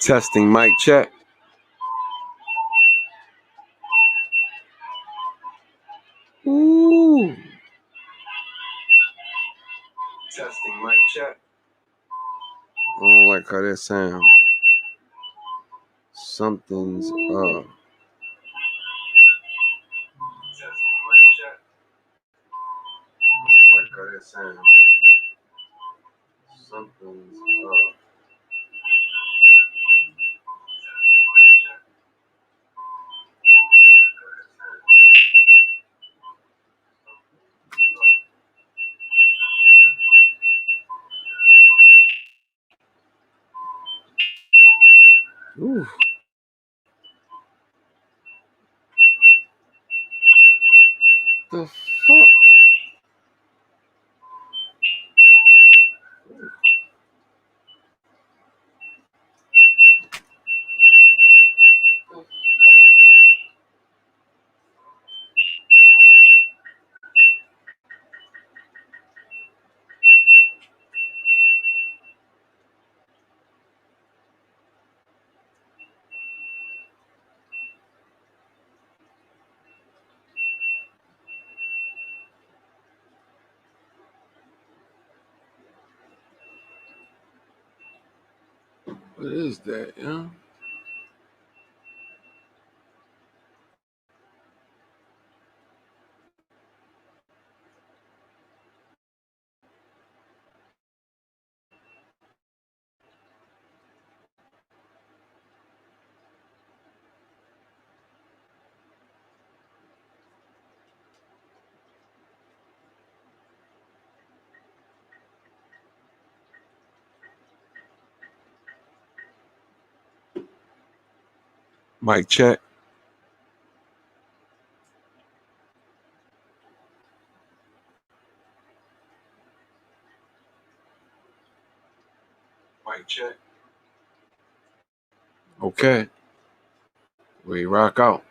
Testing mic check. Ooh. Testing mic check. I don't like how that sound. Something's up. Testing mic check. I don't like how that sound. Something's up. Ooh. The fuck? What is that, yeah? Mic check. Mic check. Okay. We rock out.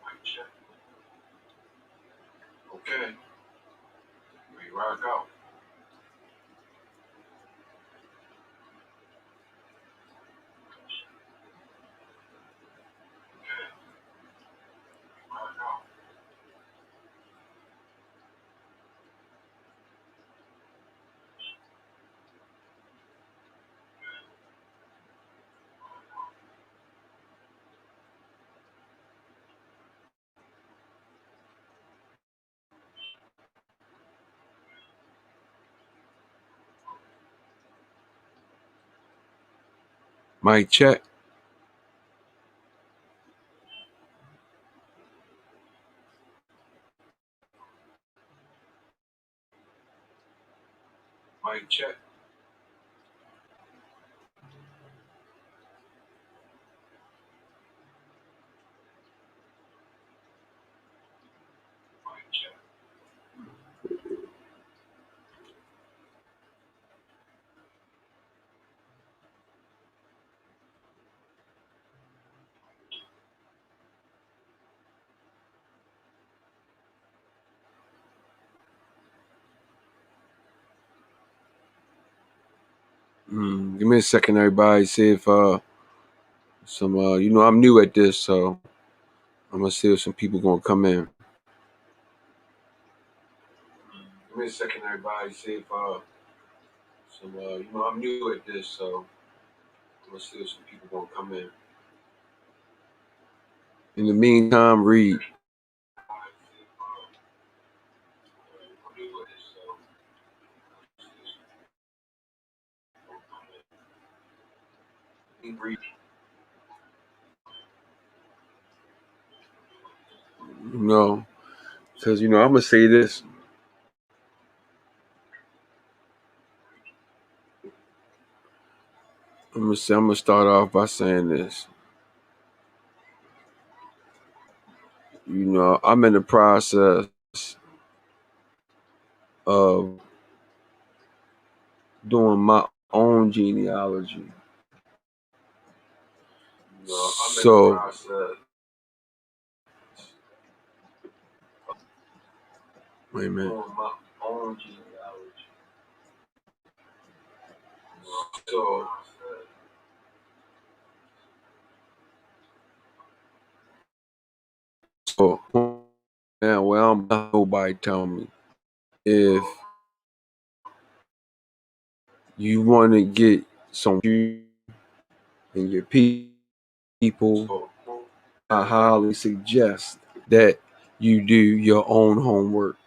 Mic check. Okay. We rock out. Mic check. Mic check. Mic check. Give me a second, everybody. See if some I'm new at this, so I'm gonna see if some people gonna come in. Give me a second, everybody. See if some I'm new at this, so I'm gonna see if some people gonna come in. In the meantime, read. Read. No, because I'm gonna say this. I'm gonna start off by saying this. I'm in the process of doing my own genealogy. So wait a minute. So now, well, I'm nobody tell me if you want to get some you and your people, I highly suggest that you do your own homework.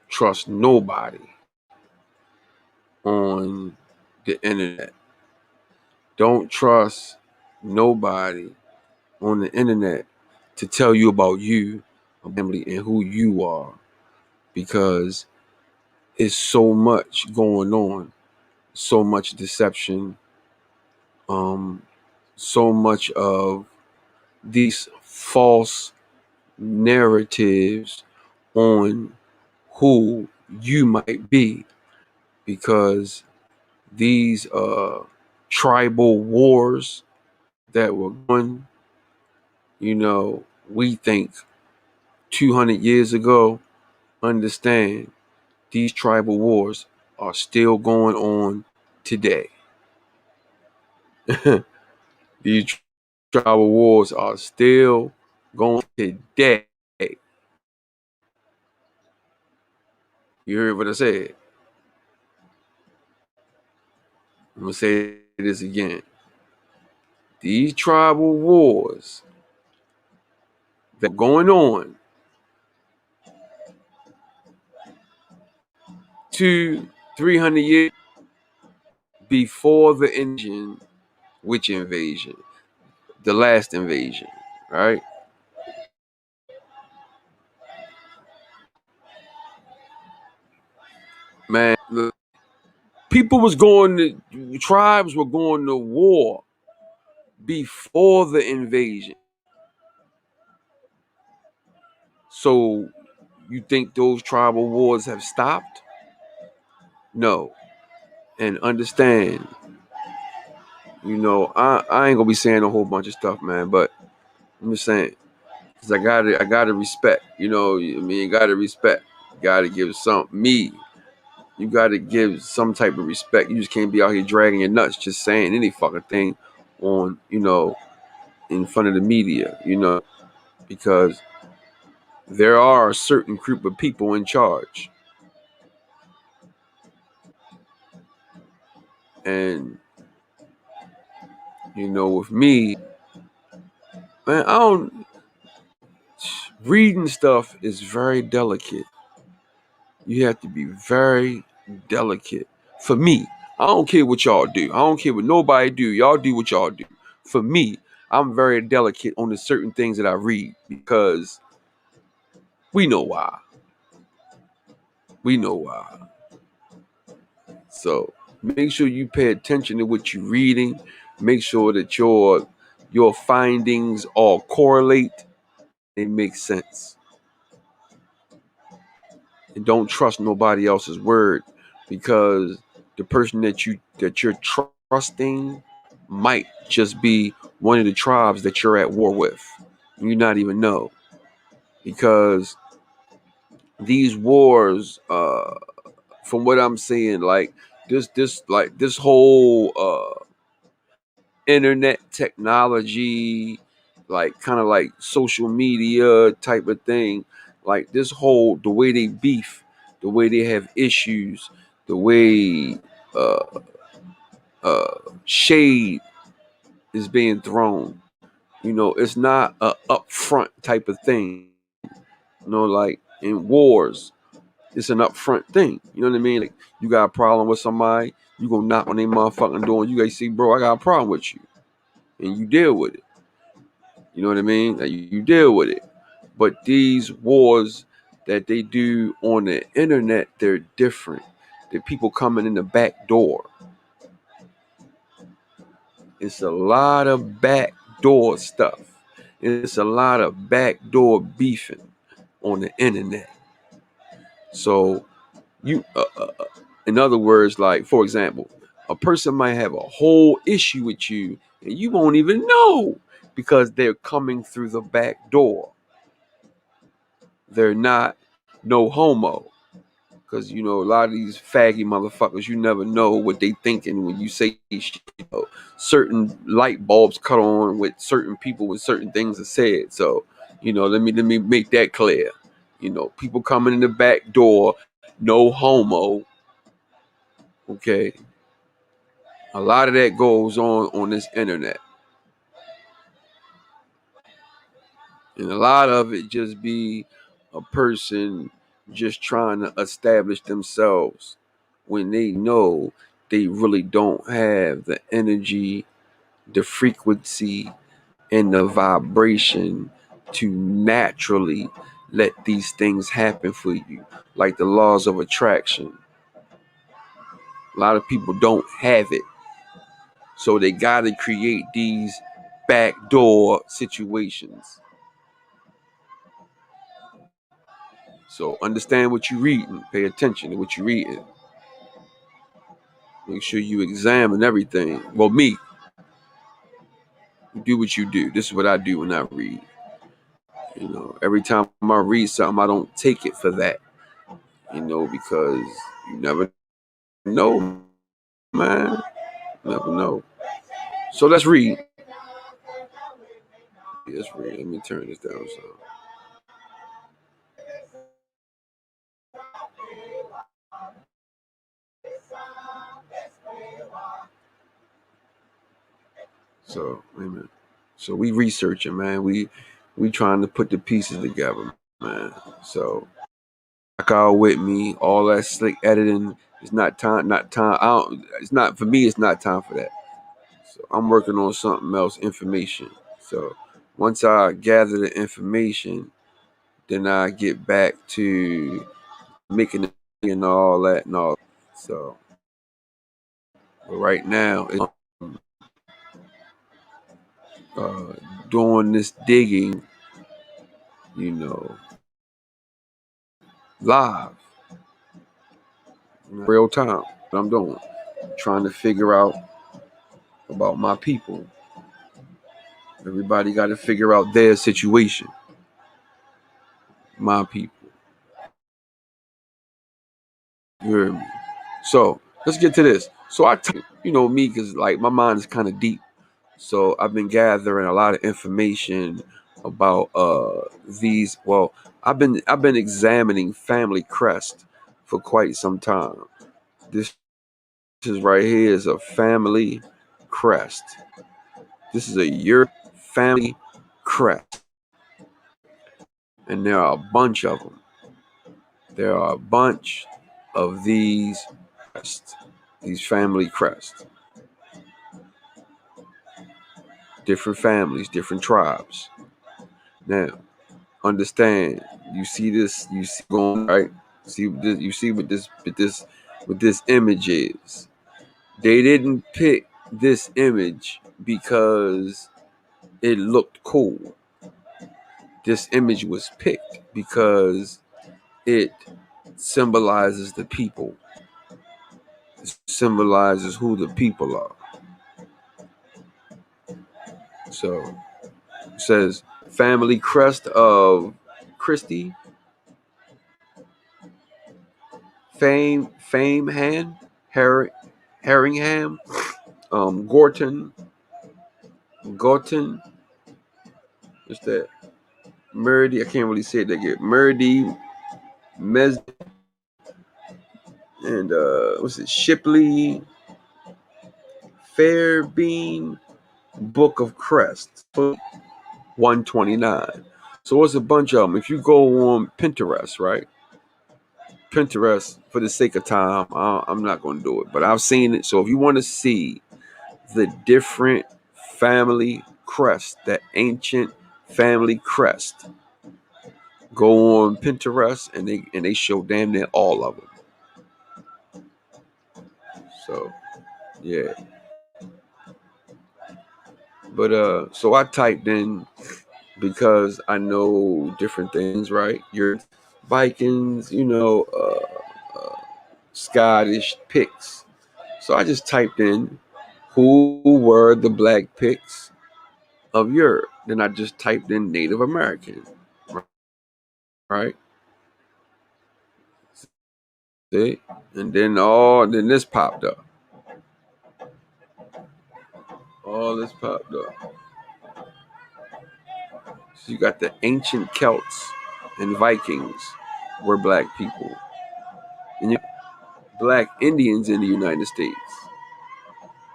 Trust nobody on the internet. Don't trust nobody on the internet to tell you about you, family, and who you are, because it's so much going on, so much deception, um, so much of these false narratives on who you might be, because these tribal wars that were going, we think 200 years ago, understand these tribal wars are still going on today. These tribal wars are still going today. You heard what I said? I'm going to say this again. These tribal wars that are going on 200-300 years before the Indian witch invasion, the last invasion, right? Man, look, tribes were going to war before the invasion. So you think those tribal wars have stopped? No. And understand, I ain't gonna be saying a whole bunch of stuff, man, but I'm just saying, because I gotta respect, you gotta respect. You gotta give you gotta give some type of respect. You just can't be out here dragging your nuts, just saying any fucking thing on, in front of the media, because there are a certain group of people in charge. And, with me, man, reading stuff is very delicate. You have to be very delicate. For me, I don't care what y'all do. I don't care what nobody do. Y'all do what y'all do. For me, I'm very delicate on the certain things that I read, because we know why. We know why. So make sure you pay attention to what you're reading. Make sure that your findings all correlate. It makes sense. And don't trust nobody else's word, because the person that you're trusting might just be one of the tribes that you're at war with. You not even know, because these wars, from what I'm seeing, like this whole internet technology, like kind of like social media type of thing, like this whole, the way they beef, the way they have issues, the way uh shade is being thrown, it's not a upfront type of thing, like in wars, it's an upfront thing. You know what I mean? Like, you got a problem with somebody, you gonna knock on their motherfucking door, and you guys see, bro, I got a problem with you, and you deal with it. You know what I mean? Like, you deal with it. But these wars that they do on the internet, they're different. The people coming in the back door. It's a lot of back door stuff. It's a lot of back door beefing on the internet. So you, in other words, like, for example, a person might have a whole issue with you and you won't even know, because they're coming through the back door. They're not no homo, Because, a lot of these faggy motherfuckers, you never know what they thinking when you say shit. Certain light bulbs cut on with certain people when certain things are said. So, let me make that clear. People coming in the back door, no homo. Okay. A lot of that goes on this internet. And a lot of it just be a person just trying to establish themselves when they know they really don't have the energy, the frequency, and the vibration to naturally let these things happen for you, like the laws of attraction. A lot of people don't have it, so they got to create these backdoor situations. So understand what you're reading. Pay attention to what you're reading. Make sure you examine everything. Well, me, do what you do. This is what I do when I read. Every time I read something, I don't take it for that. Because you never know, man. Never know. So let's read. Let's read. Let me turn this down. So wait a minute. So we researching, man. We trying to put the pieces together, man. So rock out with me. All that slick editing is not time. Not time. I don't. It's not for me. It's not time for that. So I'm working on something else. Information. So once I gather the information, then I get back to making it and all that and all. So but right now, uh, doing this digging, you know, live, real time. What I'm doing, trying to figure out about my people. Everybody got to figure out their situation. My people. You hear me? So let's get to this. So me, because like my mind is kind of deep. So I've been gathering a lot of information about these. Well, I've been examining family crest for quite some time. This is right here is a family crest. This is a Europe family crest, and there are a bunch of them. There are a bunch of these crests, these family crests, different families, different tribes. Now, understand. You see this. You see going right. See this. You see what this image is. They didn't pick this image because it looked cool. This image was picked because it symbolizes the people. It symbolizes who the people are. So it says family crest of Christie, Fameham, Herringham, Gorton. What's that? Murdy. I can't really say it that good. Murdy, Mes, and what's it? Shipley, Fairbeam, Book of Crest, 129. So it's a bunch of them. If you go on Pinterest, right? Pinterest, for the sake of time, I'm not going to do it, but I've seen it. So if you want to see the different family crest, that ancient family crest, go on Pinterest and they show damn near all of them. So yeah, but so I typed in because I know different things, right? Your Vikings, Scottish Picts. So I just typed in who were the black Picts of Europe. Then I just typed in Native American, right? See? And then this popped up. All this popped up. So you got the ancient Celts and Vikings were black people. And you got black Indians in the United States.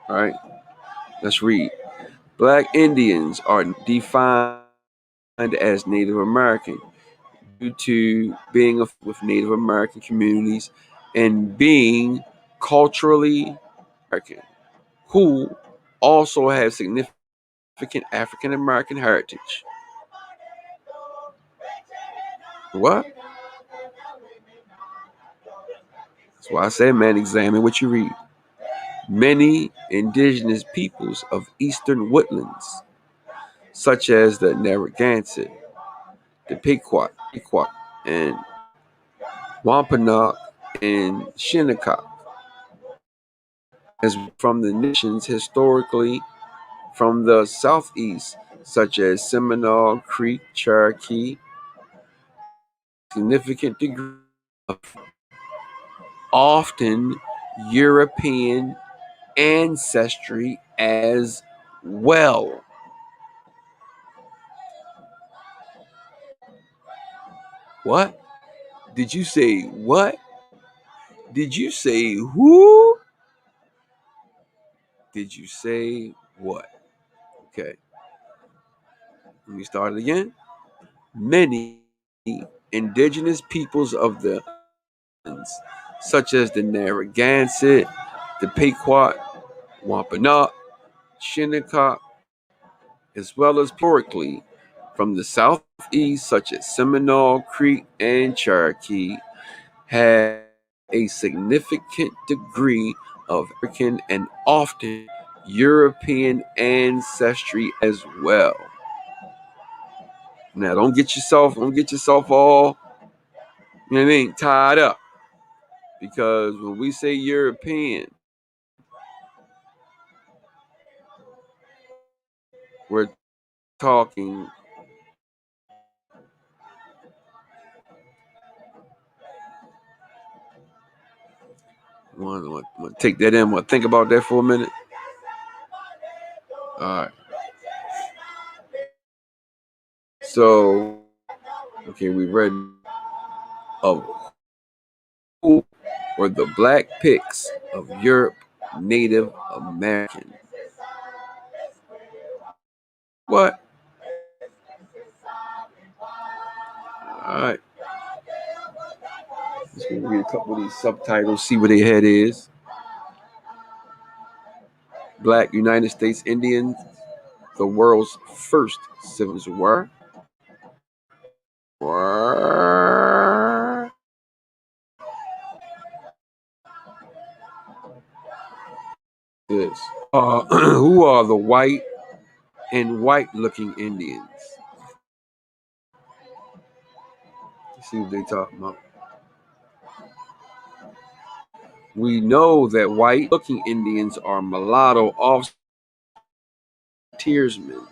All right, let's read. Black Indians are defined as Native American due to being with Native American communities and being culturally American, who also have significant African American heritage. What? That's why I say, man, examine what you read. Many indigenous peoples of eastern woodlands, such as the Narragansett, the Pequot, and Wampanoag, and Shinnecock, as from the nations historically from the southeast, such as Seminole, Creek, Cherokee, significant degree of often European ancestry as well. What? Did you say what? Did you say who? Did you say what? Okay, let me start it again. Many indigenous peoples of the islands, such as the Narragansett, the Pequot, Wampanoag, Shinnecock, as well as historically from the southeast, such as Seminole, Creek, and Cherokee, have a significant degree of African and often European ancestry as well. Now, don't get yourself all, you know what I mean, tied up, because when we say European, we're talking. I want to take that in. Want to think about that for a minute. All right. So, okay, we read of who were the black picks of Europe, Native American. What? All right. Let's read a couple of these subtitles, see what their head is. Black United States Indians, the world's first civil war. This. Who are the white and white-looking Indians? Let's see what they talking about. We know that white-looking Indians are mulatto frontiersmen.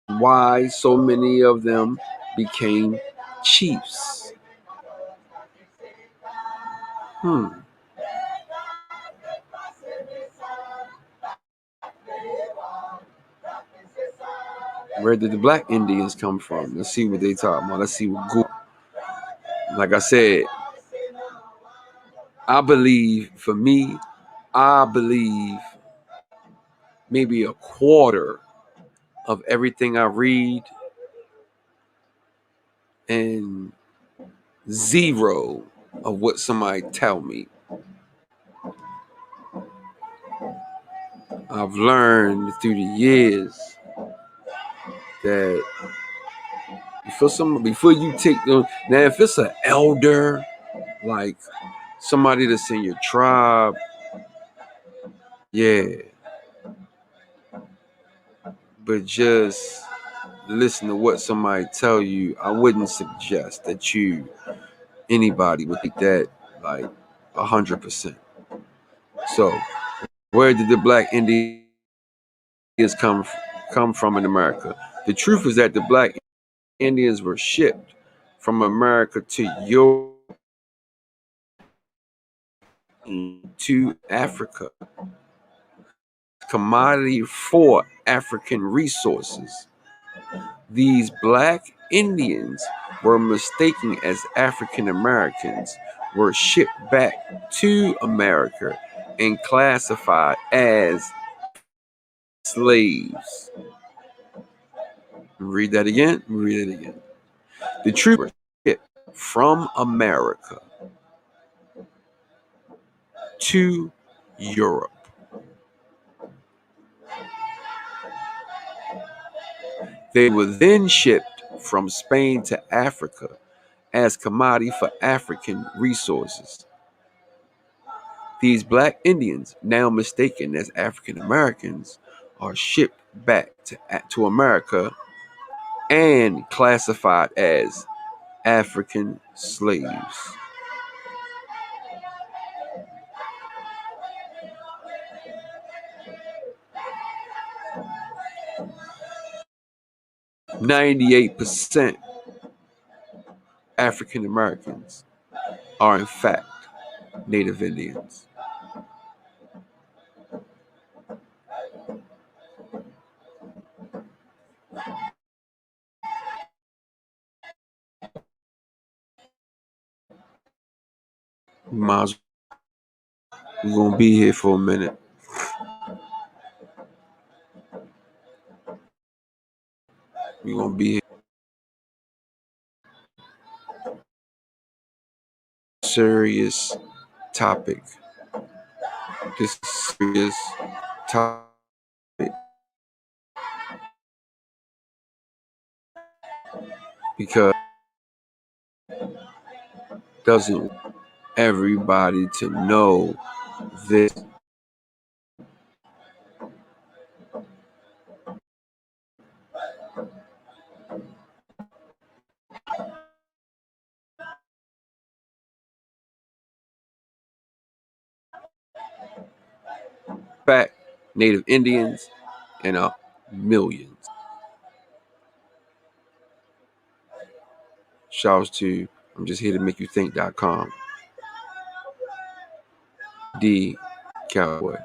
Why so many of them became chiefs? Where did the black Indians come from? Let's see what they talking about. Let's see what Google. Like I said, I believe, for me, I believe maybe a quarter of everything I read and zero of what somebody tell me. I've learned through the years that before you take them, now if it's an elder, like somebody that's in your tribe, yeah, but just listen to what somebody tell you. I wouldn't suggest that anybody would take that like 100%. So where did the black Indians come from in America? The truth is that the black Indians were shipped from America to Europe to Africa. Commodity for African resources. These black Indians were mistaken as African Americans, were shipped back to America and classified as slaves. Read that again. Read it again. The troopers shipped from America to Europe. They were then shipped from Spain to Africa as commodity for African resources. These black Indians, now mistaken as African Americans, are shipped back to America and classified as African slaves. 98% African Americans are in fact Native Indians. Miles, we're gonna be here for a minute. We're gonna be here. Serious topic. This is serious topic because it doesn't everybody to know this. Fact, Native Indians and millions. Shouts to I'm just here to make you think.com. D Cowboy.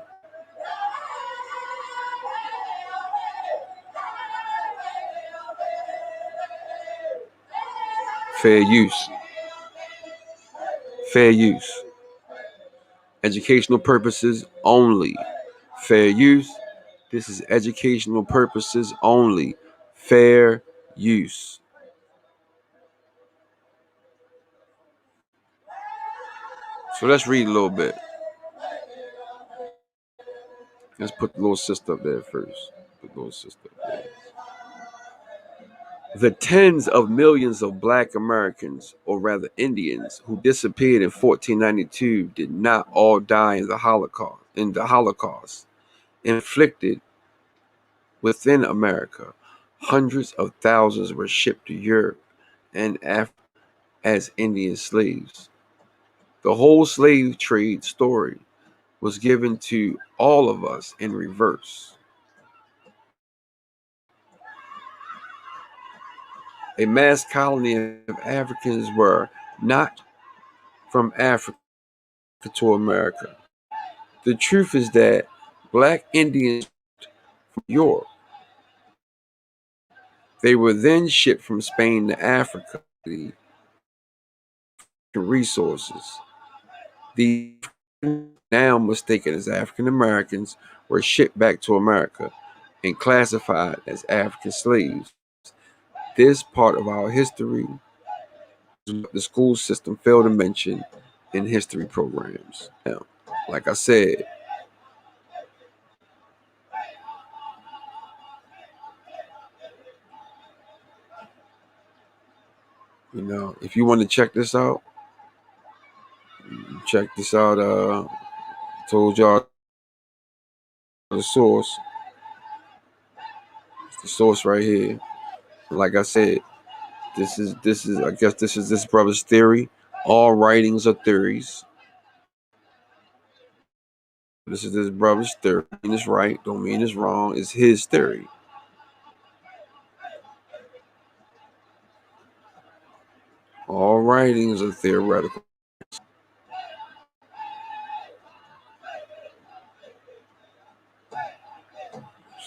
Fair use. Fair use. Educational purposes only. Fair use. This is educational purposes only. Fair use. So let's read a little bit. Let's put the little sister up there first. Put the little sister up there. The tens of millions of black Americans, or rather Indians, who disappeared in 1492 did not all die in the Holocaust inflicted within America. Hundreds of thousands were shipped to Europe and Africa as Indian slaves. The whole slave trade story was given to all of us in reverse. A mass colony of Africans were not from Africa to America. The truth is that black Indians from Europe, they were then shipped from Spain to Africa for resources. The now mistaken as African Americans were shipped back to America and classified as African slaves. This part of our history is what the school system failed to mention in history programs. Now, like I said, if you want to check this out, check this out. Told y'all the source. It's the source right here. Like I said, this is I guess this is this brother's theory. All writings are theories. This is this brother's theory. Don't mean it's right, don't mean it's wrong. It's his theory. All writings are theoretical.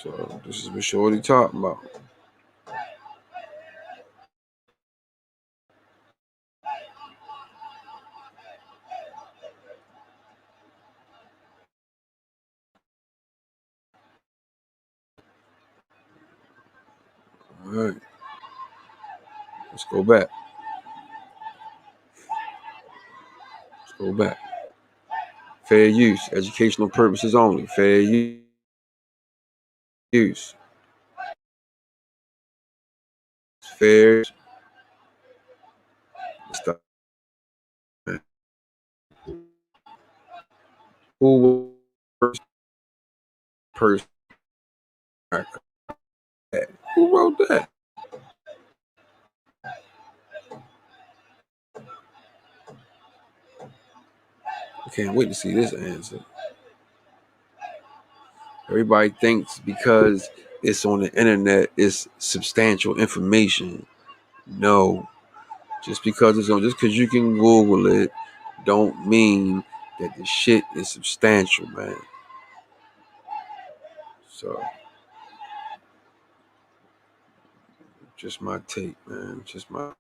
So this is what Shorty talking about. All right, let's go back. Let's go back. Fair use, educational purposes only. Fair use. Fair. Stop. Who was the first person? Who wrote that? I can't wait to see this answer. Everybody thinks because it's on the internet, it's substantial information. No, just because you can Google it, don't mean that the shit is substantial, man. So, just my take, man. Just my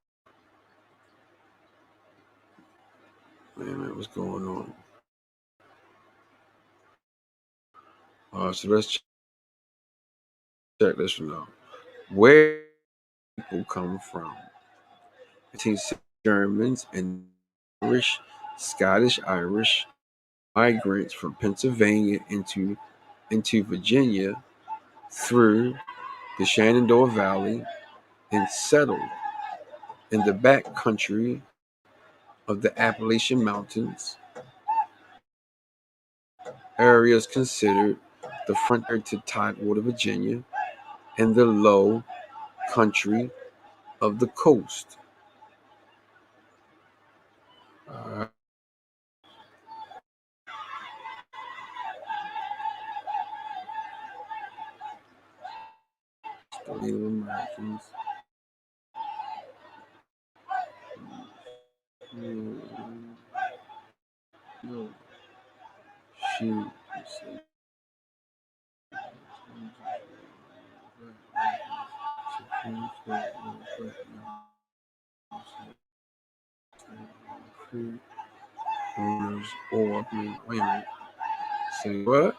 man. What's going on? So let's check this one out. Where people come from? 18th Germans and Irish, Scottish Irish migrants from Pennsylvania into Virginia through the Shenandoah Valley and settled in the back country of the Appalachian Mountains, areas considered the frontier to Tidewater, Virginia, and the low country of the coast. Uh, Native Americans. Mm, no, shoot. Owners or wait a minute. Say what?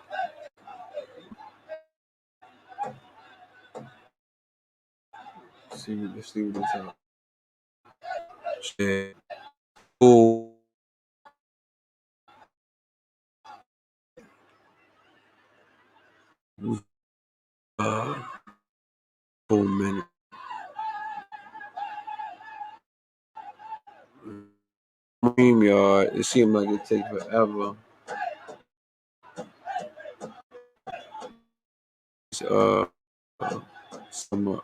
Let's see what they talk. Shit. Oh, uh, for a minute. StreamYard, it seemed like it take forever. Uh, some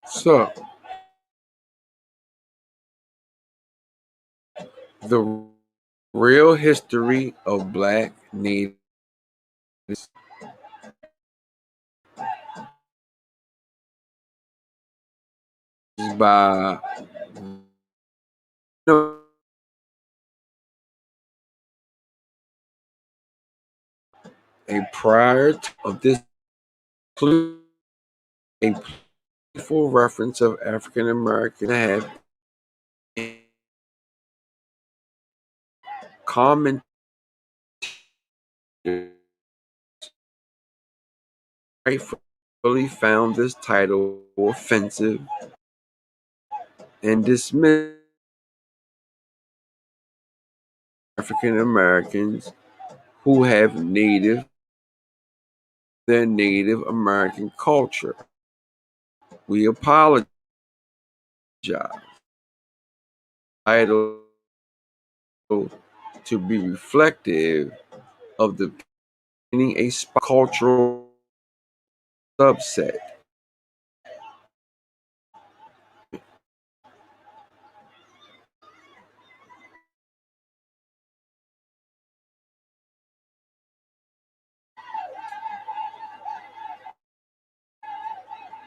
so the real history of Black natives by a prior of this include a playful reference of African American have commentators rightfully found this title offensive and dismissed African Americans who have their Native American culture. We apologize. Title to be reflective of the a cultural subset.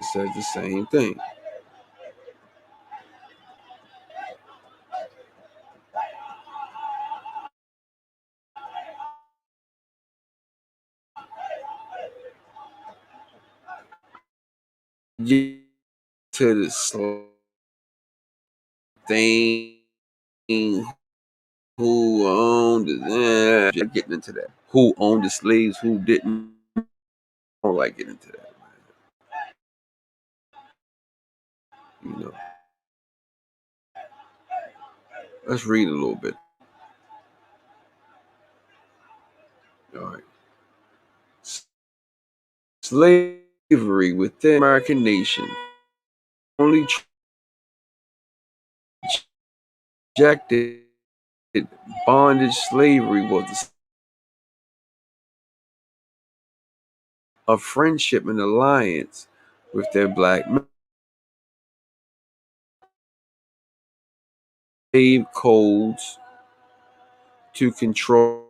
says the same thing. Get to the thing, who owned it, getting into that. Who owned the slaves, who didn't. I don't like getting into that, man. Let's read a little bit. All right. Slavery within the American nation only rejected bondage slavery was a friendship and alliance with their black slave codes to control,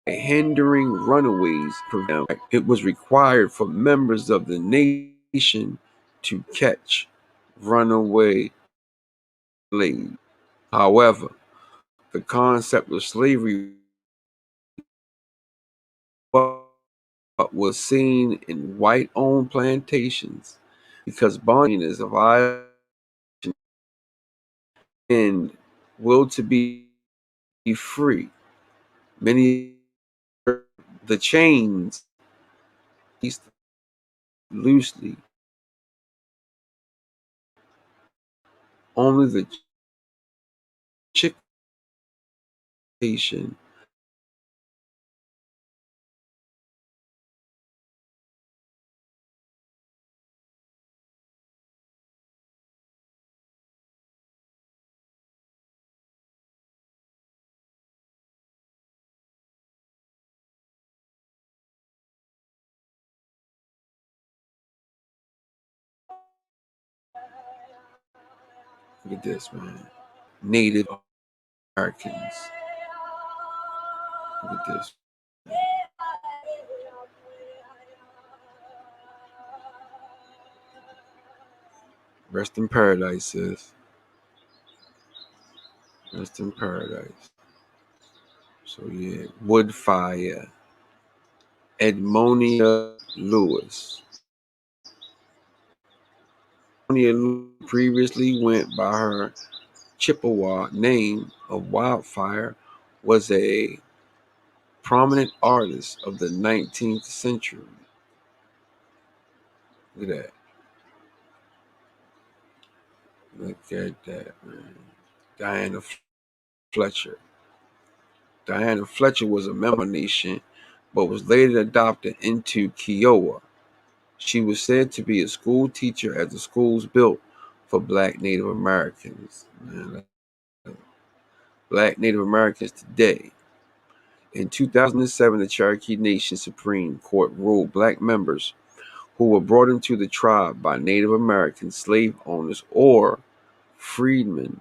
hindering runaways. It was required for members of the nation to catch runaway slaves. However, the concept of slavery was seen in white-owned plantations because bonding is a violation and will to be free. Many the chains loosely. Only the chicken look at this, man. Native Americans. Look at this. Rest in paradise, sis. Rest in paradise. So yeah, Woodfire. Edmonia Lewis. Edmonia previously went by her Chippewa name of Wildfire, was a prominent artist of the 19th century. Look at that. Look at that, man. Diana Fletcher. Diana Fletcher was a member of the nation, but was later adopted into Kiowa. She was said to be a school teacher at the schools built for Black Native Americans. Man, Black Native Americans today. In 2007, the Cherokee Nation Supreme Court ruled Black members who were brought into the tribe by Native American slave owners or freedmen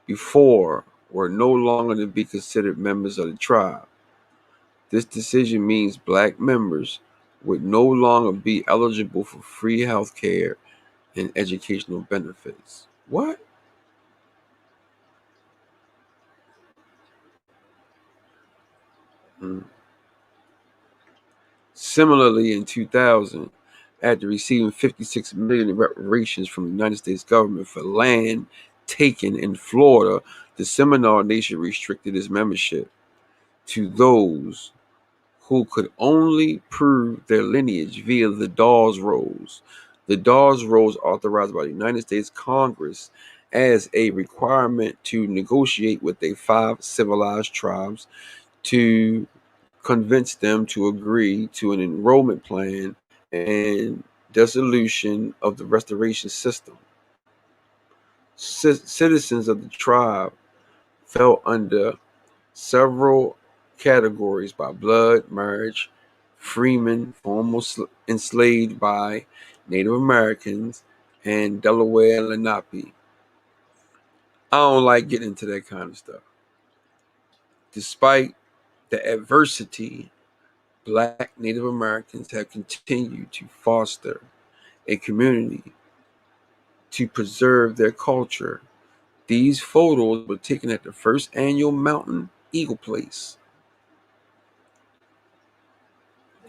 before were no longer to be considered members of the tribe. This decision means Black members would no longer be eligible for free health care and educational benefits. What? Mm. Similarly, in 2000, after receiving $56 million in reparations from the United States government for land taken in Florida, the Seminole Nation restricted its membership to those who could only prove their lineage via the Dawes Rolls. The Dawes Rolls, authorized by the United States Congress as a requirement to negotiate with the 5 civilized tribes to convince them to agree to an enrollment plan and dissolution of the restoration system. Citizens of the tribe fell under several categories by blood, marriage, freemen, formerly enslaved by Native Americans, and Delaware and Lenape. I don't like getting into that kind of stuff. Despite the adversity, Black Native Americans have continued to foster a community to preserve their culture. These photos were taken at the first annual Mountain Eagle Place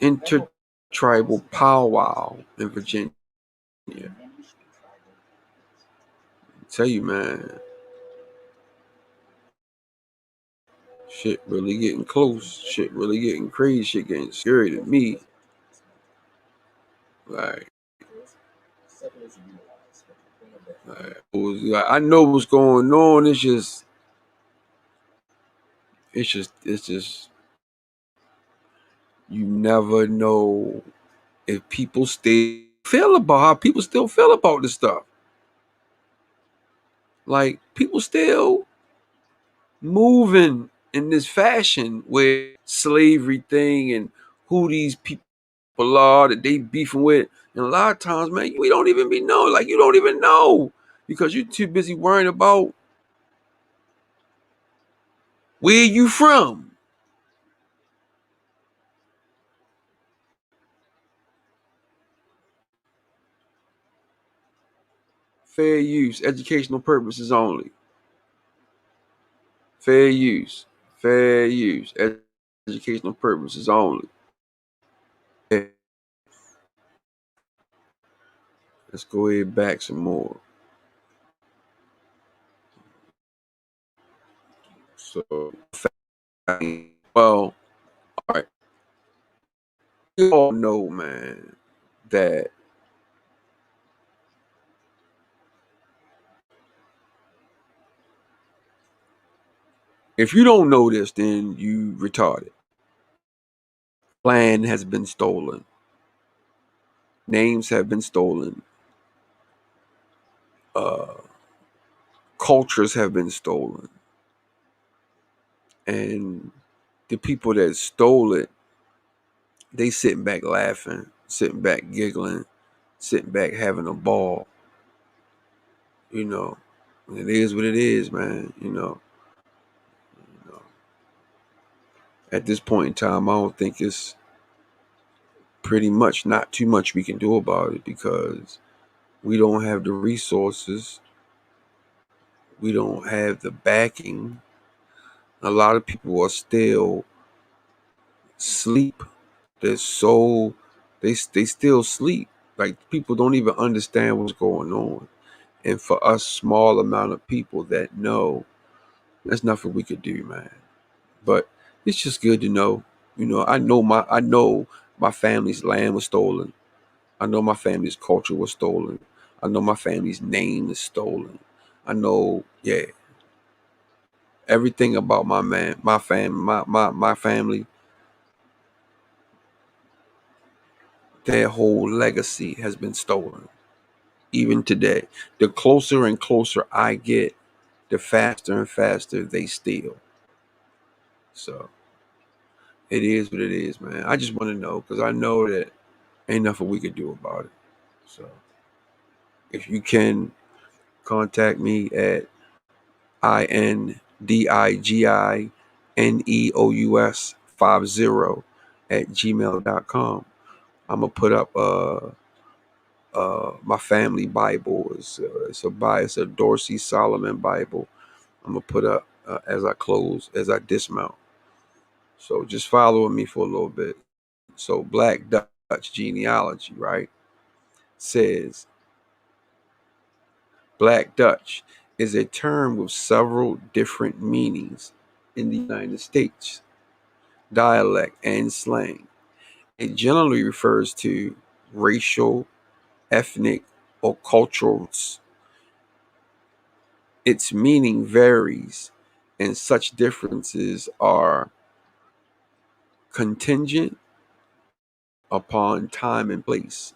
intertribal powwow in Virginia. I tell you, man, shit really getting close. Shit really getting crazy. Shit getting scary to me. Like, I know what's going on. It's just you never know if people still feel about how people still feel about this stuff. Like, people still moving in this fashion with slavery thing and who these people are that they beefing with. And a lot of times, man, we don't even be know. Like, you don't even know because you're too busy worrying about where you from. Fair use, educational purposes only. Fair use, fair use, educational purposes only. Let's go ahead back some more. So, well, all right. You all know, man, that if you don't know this, then you retarded. Land has been stolen. Names have been stolen. Uh, Cultures have been stolen. And the people that stole it, they sitting back laughing, sitting back giggling, sitting back having a ball. You know, it is what it is, man. At this point in time, I don't think it's pretty much not too much we can do about it because we don't have the resources. We don't have the backing. A lot of people are still sleep. They're so they still sleep. Like, people don't even understand what's going on. And for us small amount of people that know, there's nothing we could do, man. But it's just good to know. I know my family's land was stolen. I know my family's culture was stolen. I know my family's name is stolen. I know, yeah, everything about my family, their whole legacy has been stolen. Even today, the closer and closer I get, the faster and faster they steal. So it is what it is, man. I just want to know because I know that ain't nothing we could do about it. So if you can contact me at INDIGINEOUS50 at gmail.com. I'm gonna put up my family Bible. It's a Dorsey Solomon Bible. I'm gonna put up as I dismount. So just follow me for a little bit. So Black Dutch Genealogy, right, says Black Dutch is a term with several different meanings in the United States, dialect, and slang. It generally refers to racial, ethnic, or cultural roots. Its meaning varies, and such differences are contingent upon time and place.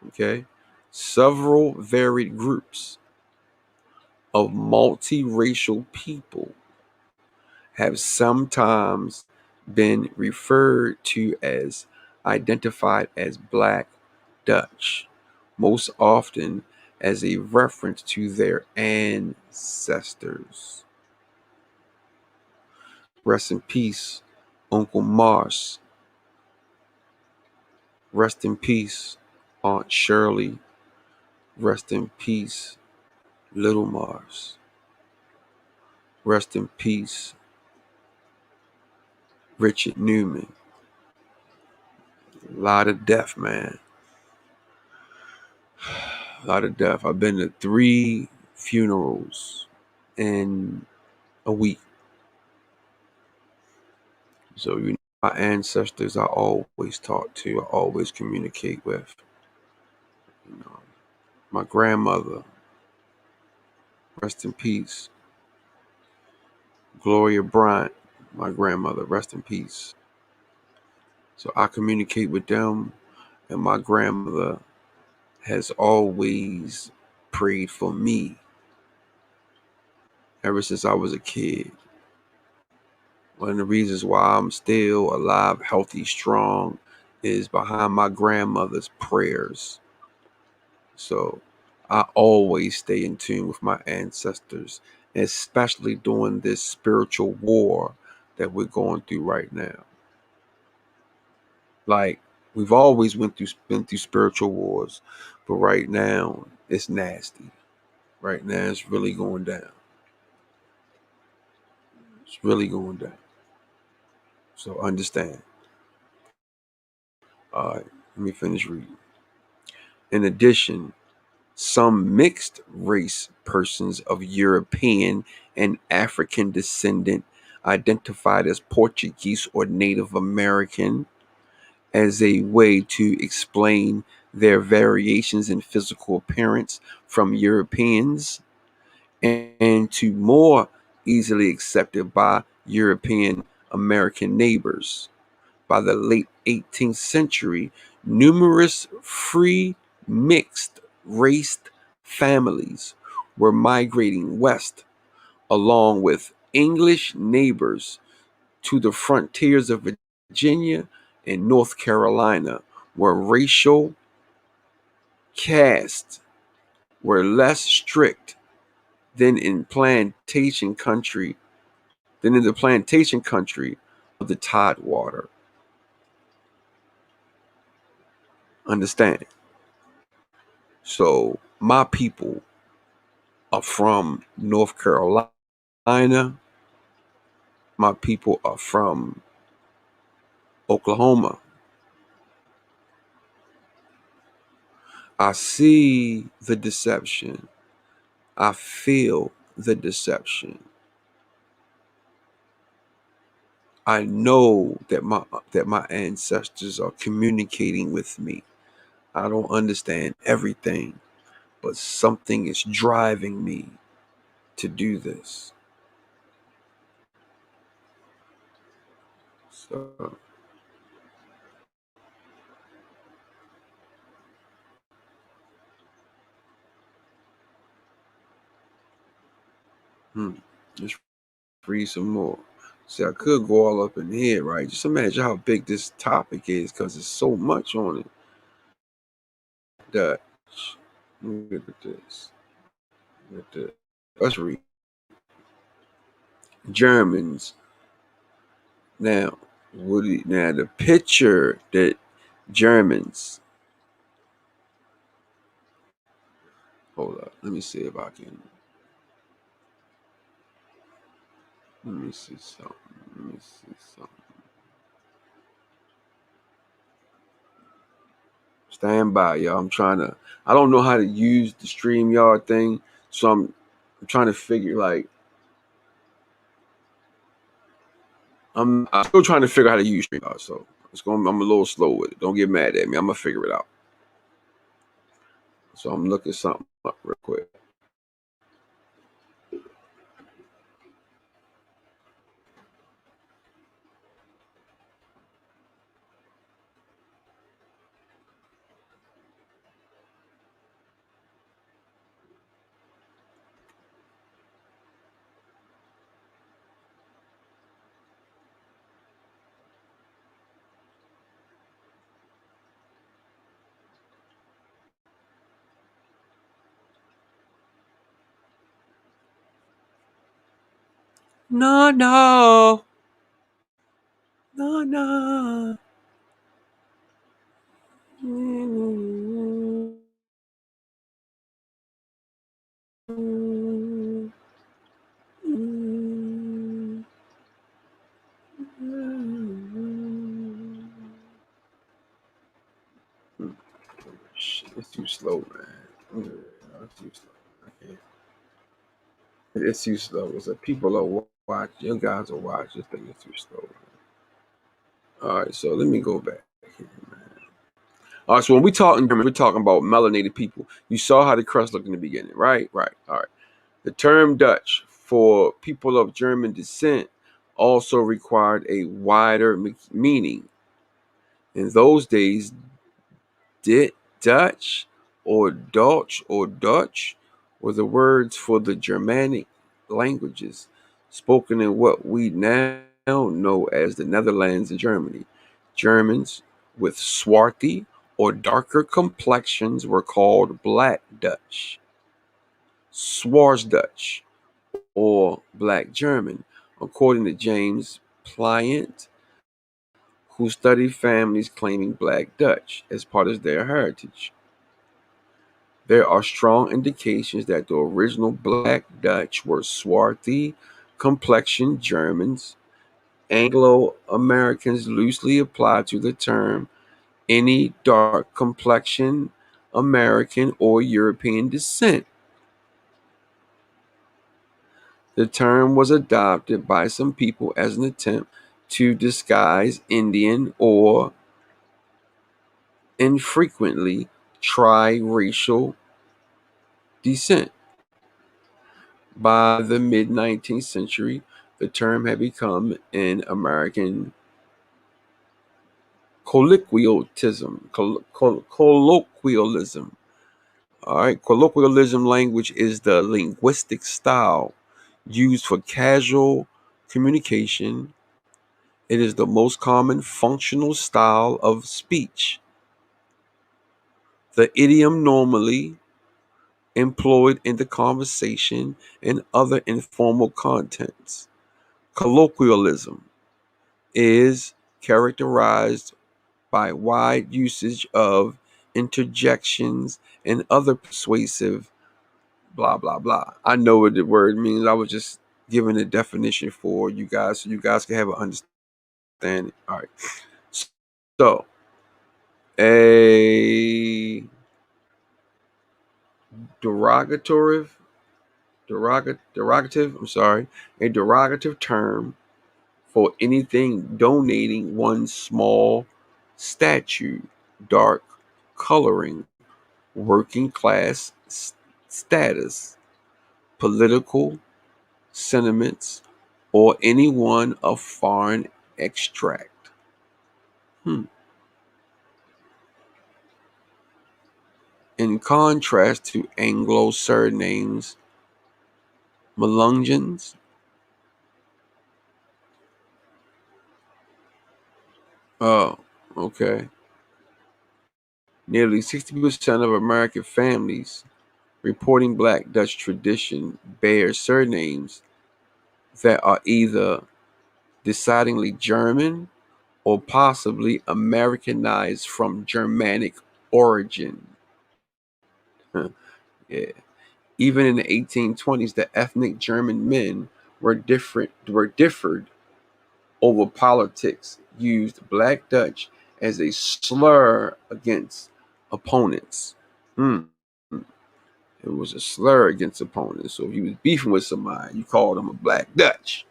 Okay? Several varied groups of multiracial people have sometimes been referred to as identified as Black Dutch, most often as a reference to their ancestors. Rest in peace, Uncle Mars. Rest in peace, Aunt Shirley. Rest in peace, Little Mars. Rest in peace, Richard Newman. A lot of death, man. A lot of death. I've been to 3 funerals in a week. So, my ancestors I always talk to, I always communicate with. You know, my grandmother, rest in peace. Gloria Bryant, my grandmother, rest in peace. So I communicate with them, and my grandmother has always prayed for me ever since I was a kid. One of the reasons why I'm still alive, healthy, strong is behind my grandmother's prayers. So I always stay in tune with my ancestors, especially during this spiritual war that we're going through right now. Like, we've always been through spiritual wars, but right now it's nasty. Right now it's really going down. It's really going down. So understand. All right, let me finish reading. In addition, some mixed race persons of European and African descent identified as Portuguese or Native American as a way to explain their variations in physical appearance from Europeans, and to more easily accepted by European American neighbors. By the late 18th century, numerous free mixed race families were migrating west along with English neighbors to the frontiers of Virginia and North Carolina, where racial castes were less strict than in the plantation country of the Tidewater. Understand? So my people are from North Carolina. My people are from Oklahoma. I see the deception. I feel the deception. I know that my ancestors are communicating with me. I don't understand everything, but something is driving me to do this. So, let's read some more. See, I could go all up in here, right? Just imagine how big this topic is, because there's so much on it. Dutch. Look at this. Look at this. Let's read. Germans. Now, now the picture that Germans. Hold up. Let me see if I can. Let me see something. Let me see something. Stand by, y'all. I don't know how to use the StreamYard thing, so I'm trying to figure, like, I'm still trying to figure out how to use StreamYard, so I'm a little slow with it. Don't get mad at me. I'm gonna figure it out. So I'm looking something up real quick. No, no. No, no. Shit, it's too slow, man. It's too slow. I can't. It's too slow. It's like people are watching. You guys are watching. This thing is too slow. Man. All right, so let me go back here, man. All right, so when we talking German, we're talking about melanated people. You saw how the crust looked in the beginning, right? Right. All right. The term Dutch for people of German descent also required a wider meaning. In those days, Dutch or Dutch were the words for the Germanic languages spoken in what we now know as the Netherlands and Germany. Germans with swarthy or darker complexions were called Black Dutch, Dutch, or Black German, according to James Pliant, who studied families claiming Black Dutch as part of their heritage. There are strong indications that the original Black Dutch were swarthy complexioned Germans. Anglo Americans loosely apply to the term any dark complexion American or European descent. The term was adopted by some people as an attempt to disguise Indian or infrequently tri-racial descent. By the mid-19th century, the term had become an American colloquialism. Colloquialism. All right, colloquialism language is the linguistic style used for casual communication. It is the most common functional style of speech. The idiom normally employed in the conversation and other informal contents. Colloquialism is characterized by wide usage of interjections and other persuasive blah blah blah. I know what the word means. I was just giving a definition for you guys so you guys can have an understanding. All right. So a derogative I'm sorry, a derogative term for anything donating one small statue, dark coloring, working class status, political sentiments, or anyone of foreign extract. In contrast to Anglo surnames, Melungeons, oh, okay. Nearly 60% of American families reporting Black Dutch tradition bear surnames that are either decidedly German or possibly Americanized from Germanic origin. Yeah. Even in the 1820s, the ethnic German men differed over politics, used Black Dutch as a slur against opponents. Hmm. It was a slur against opponents. So if you was beefing with somebody, you called them a Black Dutch.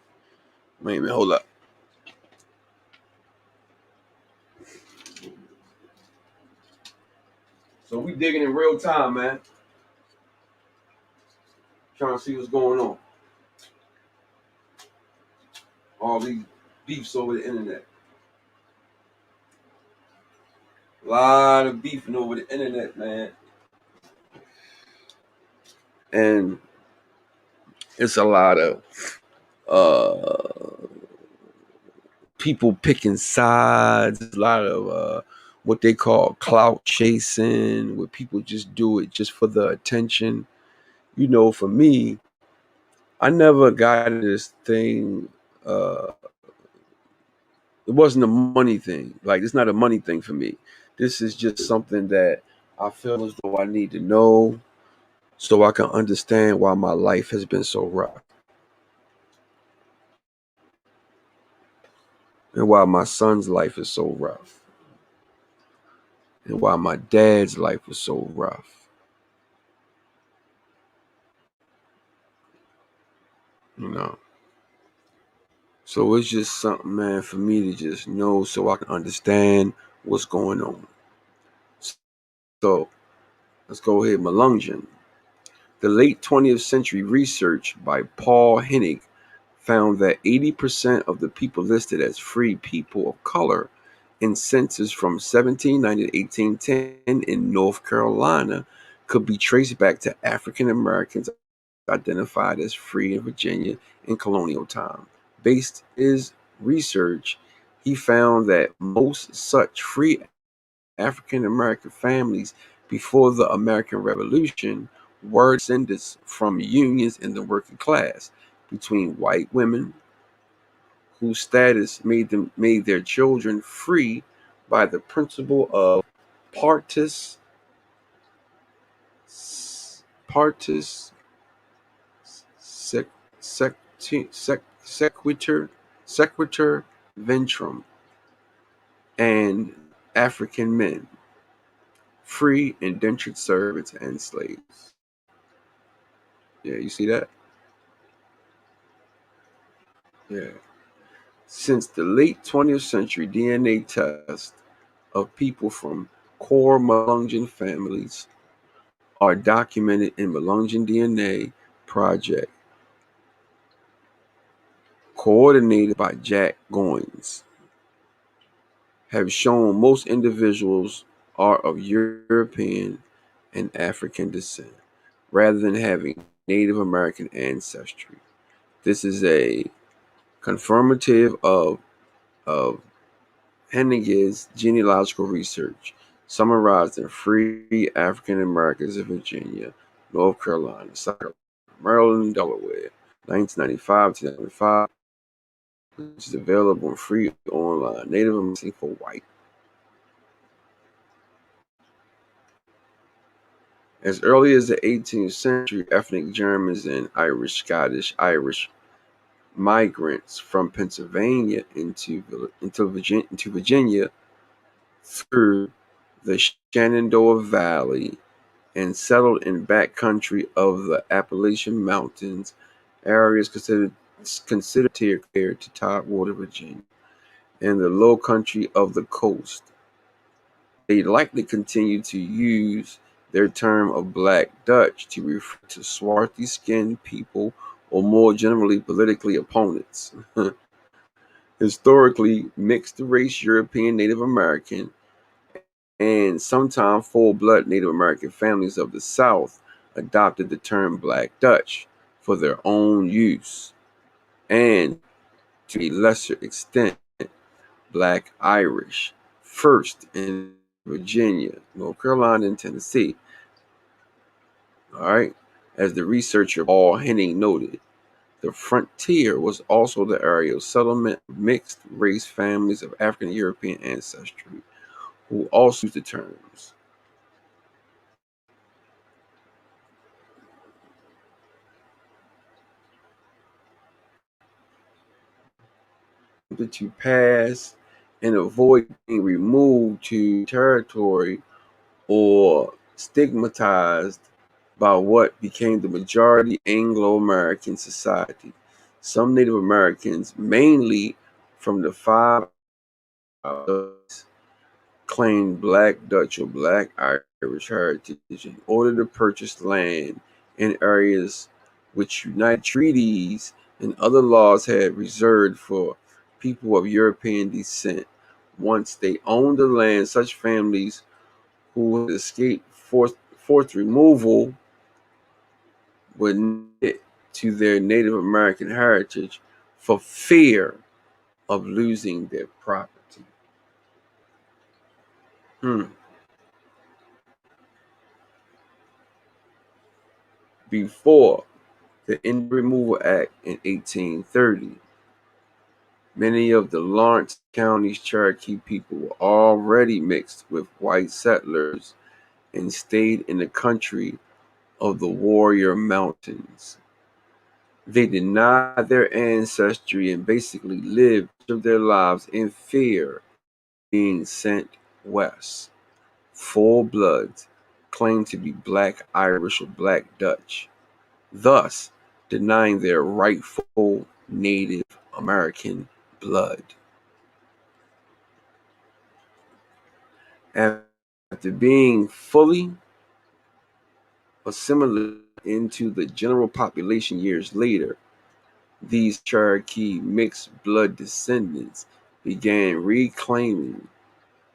Wait a minute, hold up. So we digging in real time, man. Trying to see what's going on. All these beefs over the internet. A lot of beefing over the internet, man. And it's a lot of uh people picking sides, a lot of what they call clout chasing, where people just do it just for the attention. For me, I never got into this thing uh It wasn't a money thing. Like, it's not a money thing for me. This is just something that I feel as though I need to know so I can understand why my life has been so rough and why my son's life is so rough and why my dad's life was so rough. You know. So it's just something, man, for me to just know so I can understand what's going on. So let's go ahead, Melungeon. The late 20th century research by Paul Hennig found that 80% of the people listed as free people of color in census from 1790 to 1810 in North Carolina could be traced back to African Americans identified as free in Virginia in colonial time. Based his research, he found that most such free African American families before the American Revolution were descendants from unions in the working class between white women whose status made their children free by the principle of partis partis sec, sec, sequitur ventrum, and African men, free indentured servants and slaves. Yeah, you see that? Yeah. Since the late 20th century, DNA tests of people from core Melungeon families are documented in Melungeon DNA Project, coordinated by Jack Goins, have shown most individuals are of European and African descent, rather than having Native American ancestry. This is a confirmative of Hennig's genealogical research, summarized in Free African Americans in Virginia, North Carolina, South Carolina, Maryland, and Delaware, 1995 to 2005, which is available in free online. Native American for white. As early as the 18th century, ethnic Germans and Irish migrants from Pennsylvania into Virginia through the Shenandoah Valley and settled in backcountry of the Appalachian Mountains, areas considered clear to Tidewater, Virginia, and the low country of the coast. They likely continued to use their term of Black Dutch to refer to swarthy-skinned people or more generally politically opponents. Historically, mixed-race European Native American and sometimes full-blood Native American families of the South adopted the term Black Dutch for their own use, and to a lesser extent, Black Irish, first in Virginia, North Carolina, and Tennessee. All right. As the researcher Paul Henning noted, the frontier was also the area of settlement of mixed race families of African European ancestry who also used the terms. To pass and avoid being removed to territory or stigmatized by what became the majority Anglo-American society. Some Native Americans, mainly from the five claimed Black Dutch or Black Irish heritage in order to purchase land in areas which United treaties and other laws had reserved for people of European descent. Once they owned the land, such families who had escaped forced removal were knit to their Native American heritage for fear of losing their property. Hmm. Before the Indian Removal Act in 1830, Many of the Lawrence County's Cherokee people were already mixed with white settlers and stayed in the country of the Warrior Mountains. They denied their ancestry and basically lived much of their lives in fear of being sent west. Full bloods claimed to be Black Irish or Black Dutch, thus denying their rightful Native American blood. After being fully assimilated into the general population years later, these Cherokee mixed blood descendants began reclaiming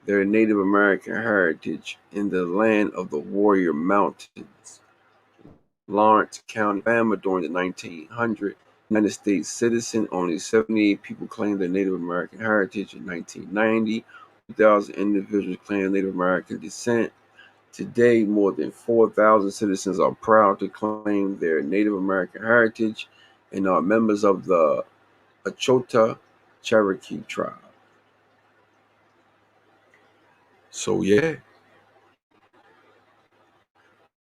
their Native American heritage in the land of the Warrior Mountains. Lawrence County, Alabama during the 1900s. United States citizen, only 78 people claimed their Native American heritage in 1990. 2,000 individuals claim Native American descent. Today, more than 4,000 citizens are proud to claim their Native American heritage and are members of the Achota Cherokee tribe. So, yeah,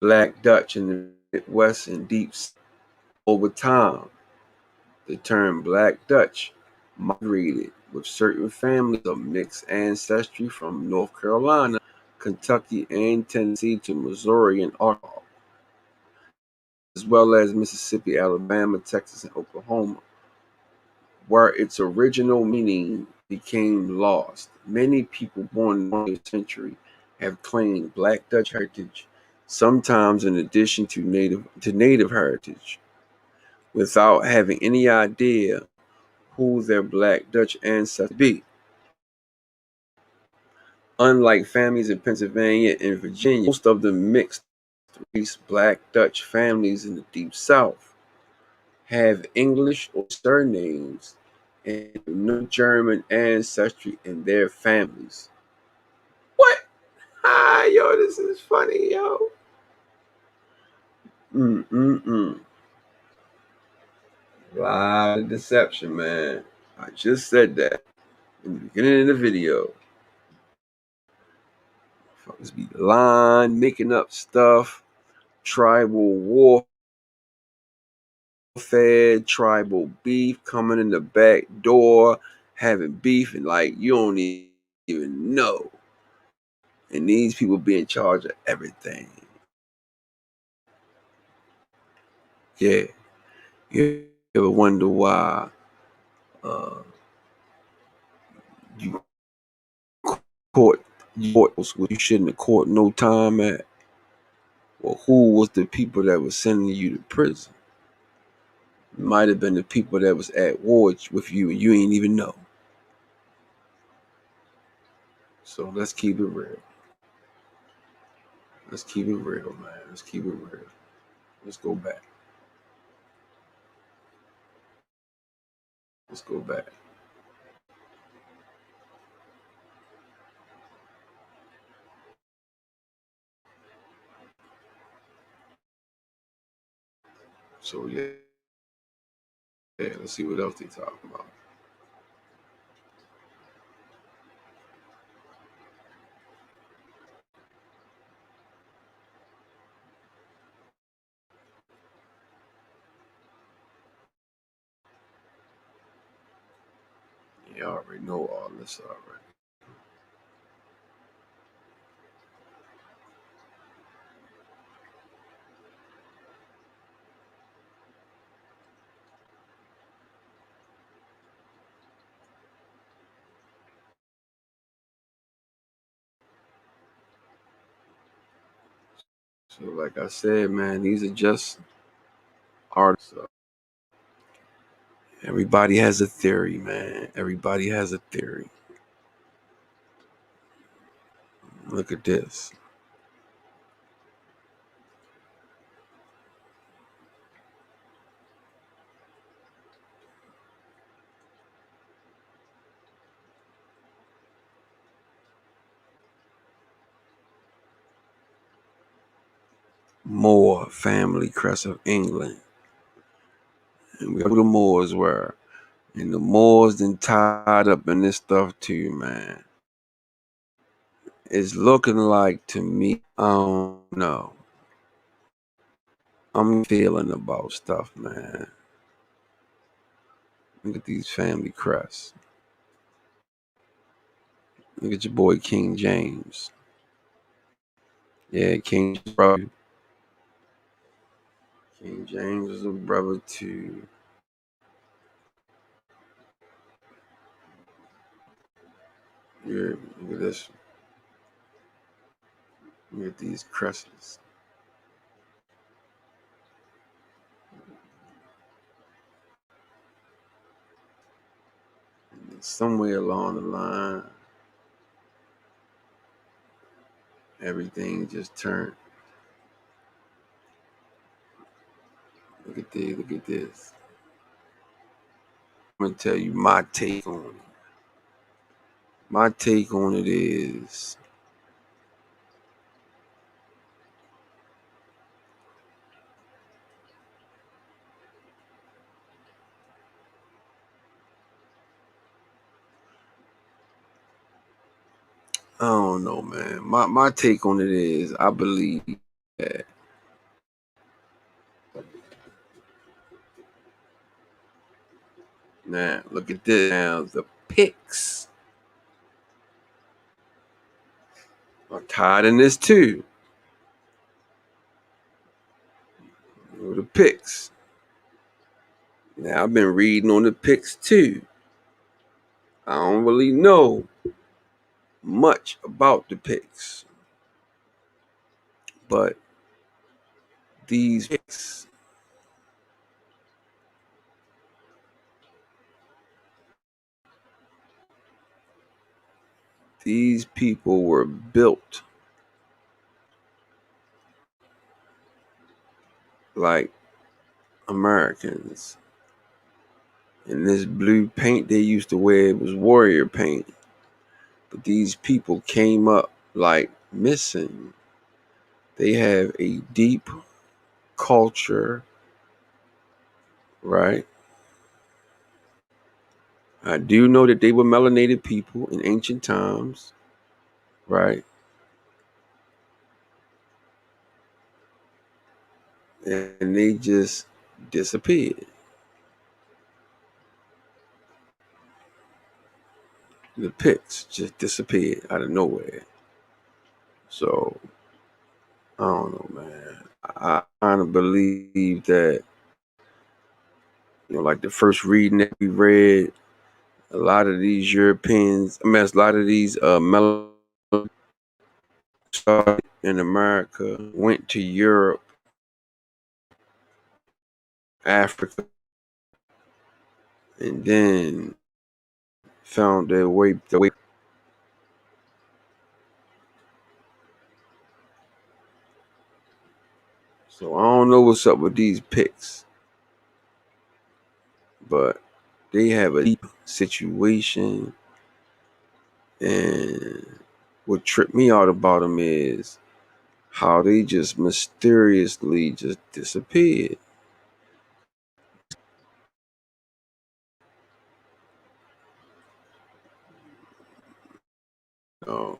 Black Dutch in the Midwest and Deep South. Over time, the term Black Dutch migrated with certain families of mixed ancestry from North Carolina, Kentucky, and Tennessee to Missouri and Arkansas, as well as Mississippi, Alabama, Texas, and Oklahoma, where its original meaning became lost. Many people born in the 20th century have claimed Black Dutch heritage, sometimes in addition to native heritage, without having any idea who their Black Dutch ancestors be. Unlike families in Pennsylvania and Virginia, most of the mixed race Black Dutch families in the Deep South have English or surnames and no German ancestry in their families. What? Ah, yo, this is funny, yo. Mm-mm-mm. A lot of deception, man. I just said that in the beginning of the video. Fuckers be lying, making up stuff, tribal warfare, tribal beef, coming in the back door, having beef, and like you don't even know. And these people be in charge of everything. Yeah. You ever wonder why uh, you caught you shouldn't have caught no time at? Well, who was the people that was sending you to prison? It might have been the people that was at war with you and you ain't even know. So let's keep it real. Let's keep it real, man. Let's keep it real. Let's go back. Let's go back. So yeah, let's see what else they talking about. You already know all this already. So like I said, man, these are just artists. Everybody has a theory, man. Everybody has a theory. Look at this. Moore family crest of England. And we know who the Moors were. And the Moors then tied up in this stuff too, man. It's looking like to me, I don't know. I'm feeling about stuff, man. Look at these family crests. Look at your boy King James. Yeah, King brother. King James is a brother too. Yeah, look at this. Look at these crests. Somewhere along the line, everything just turned. Look at this. Look at this. I'm gonna tell you my take on it. My take on it is I don't know, man. My take on it is I believe that now look at this. Now the Picts are tied in this too. The Picts. Now I've been reading on the Picts too. I don't really know much about the Picts, but these Picts, these people were built like Americans. And this blue paint they used to wear was warrior paint. But these people came up like missing. They have a deep culture, right? I do know that they were melanated people in ancient times, right? And they just disappeared. The Picts just disappeared out of nowhere. So I don't know, man. I kind of believe that, like the first reading that we read, a lot of these Europeans, I mean, a lot of these started in America, went to Europe, Africa, and then found their way. So I don't know what's up with these Picts, but they have a deep situation. And what tripped me out about them is how they just mysteriously just disappeared. Oh,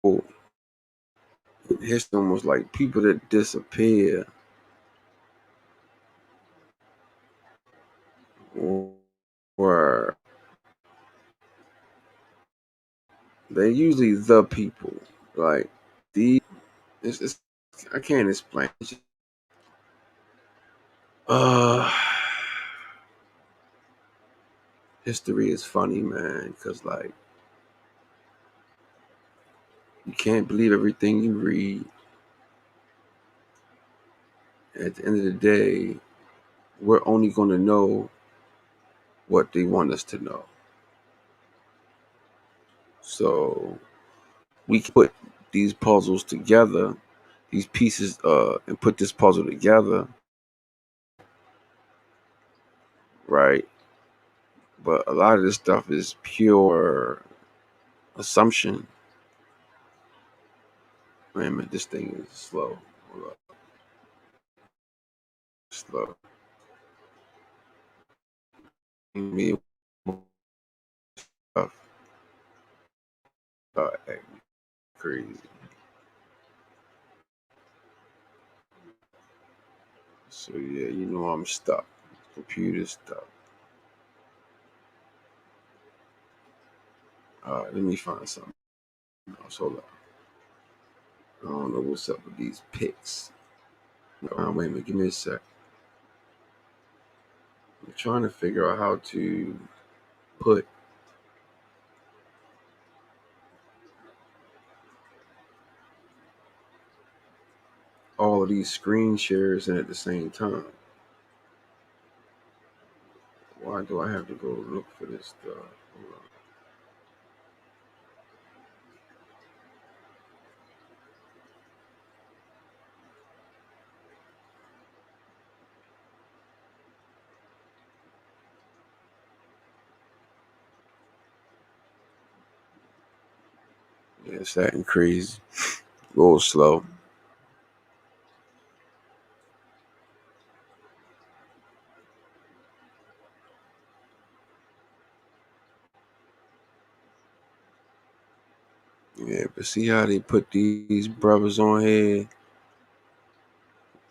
oh, history almost like people that disappear were they're usually the people. Like these, it's I can't explain. Uh, history is funny, man, because like you can't believe everything you read. At the end of the day, we're only going to know what they want us to know. So we can put these puzzles together, these pieces, and put this puzzle together, right? But a lot of this stuff is pure assumption. Wait a minute, this thing is slow. Hold up. slow. Me stuff acting crazy. So yeah, I'm stuck. Computer stuck. All right, let me find something else. Hold up. I don't know what's up with these pics. Wait a minute, give me a sec. I'm trying to figure out how to put all of these screen shares in at the same time. Why do I have to go look for this stuff? Hold on. Yeah, it's acting crazy. Go slow. Yeah, but see how they put these brothers on here?